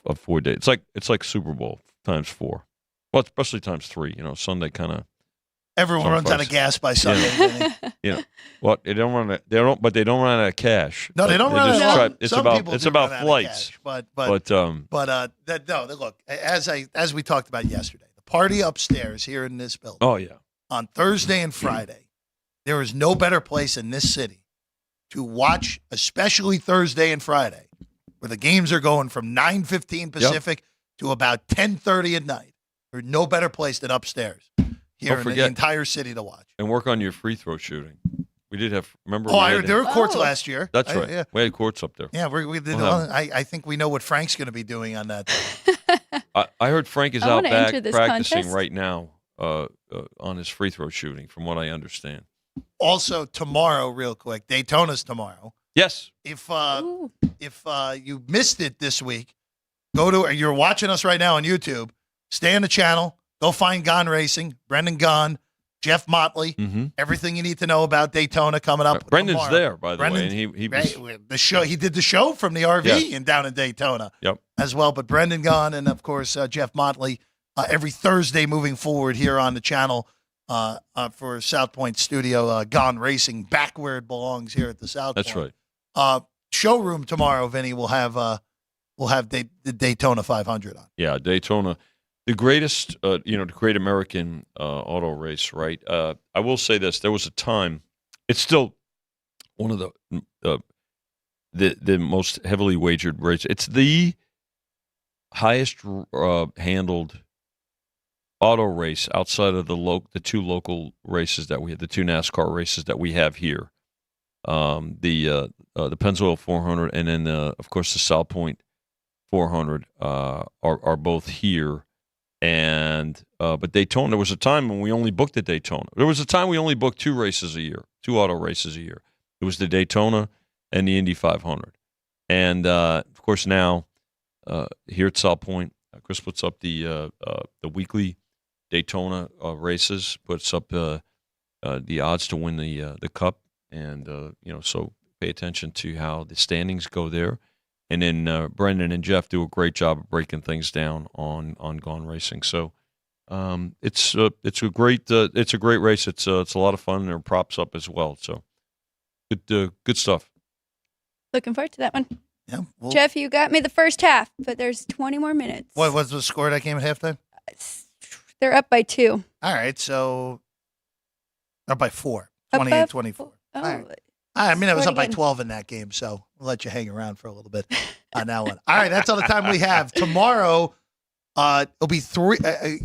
Of 4 days. It's like Super Bowl times 4. Well, especially times 3. Sunday kind of. Everyone runs out of gas by Sunday. Well, they don't run out of cash. No, they don't run out of cash. It's about flights. But look, as we talked about yesterday, the party upstairs here in this building. Oh yeah. On Thursday and Friday, there is no better place in this city to watch, especially Thursday and Friday, where the games are going from 9:15 Pacific to about 10:30 at night. There's no better place than upstairs here in the entire city to watch. And work on your free throw shooting. We did have. Remember? There were courts last year. That's right. Yeah. We had courts up there. Yeah, we did. I think we know what Frank's going to be doing on that. I heard Frank is out back practicing contest. right now on his free throw shooting, from what I understand. Also, tomorrow, real quick, Daytona's tomorrow. Yes. If you missed it this week, you're watching us right now on YouTube. Stay on the channel. Go find Gone Racing, Brendan Gone, Jeff Motley. Mm-hmm. Everything you need to know about Daytona coming up. Brendan's tomorrow. there, by the way, and he was the show. He did the show from the RV and down in Daytona. Yep. As well, but Brendan Gone and of course Jeff Motley every Thursday moving forward here on the channel for South Point Studio. Gone Racing, back where it belongs here at the South. That's Point. right. Showroom tomorrow, Vinny will have the Daytona 500 on. Yeah, Daytona, the greatest, the great American auto race, right? I will say this: there was a time. It's still one of the most heavily wagered race. It's the highest handled auto race outside of the 2 local races that we have, the 2 NASCAR races that we have here. The Pennzoil 400 and then of course the South Point 400 are both here, and but Daytona, there was a time when we only booked at Daytona. There was a time we only booked 2 races a year, 2 auto races a year. It was the Daytona and the Indy 500, and of course now here at South Point, Chris puts up the weekly Daytona races, puts up the odds to win the Cup. And, so pay attention to how the standings go there. And then Brendan and Jeff do a great job of breaking things down on Gone Racing. So It's a great race. It's a lot of fun. There are props up as well. So good stuff. Looking forward to that one. Yeah. Well, Jeff, you got me the first half, but there's 20 more minutes. what was the score that game at halftime? They're up by 2. All right, so up by 4, Up by 28-24. Oh, All right. I mean, I was Scored up by again. 12 in that game, so we'll let you hang around for a little bit on that one. All right, that's all the time we have. Tomorrow, it'll be 3.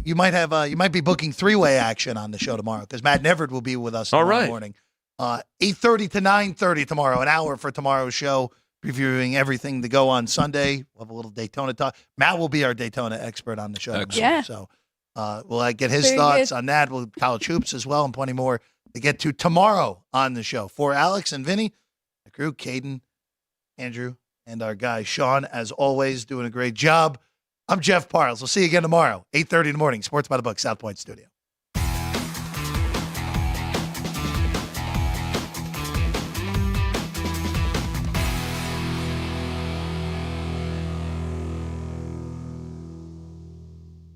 You might be booking 3-way action on the show tomorrow because Matt Neverd will be with us tomorrow right. morning. 8:30 to 9:30 tomorrow, an hour for tomorrow's show, previewing everything to go on Sunday. We'll have a little Daytona talk. Matt will be our Daytona expert on the show. Excellent. Yeah. So we'll get his Very thoughts good. on that. We'll college hoops as well and plenty more to get to tomorrow on the show. For Alex and Vinny, the crew, Caden, Andrew, and our guy Sean, as always, doing a great job. I'm Jeff Parles. We'll see you again tomorrow, 8:30 in the morning, Sports by the Book, South Point Studio.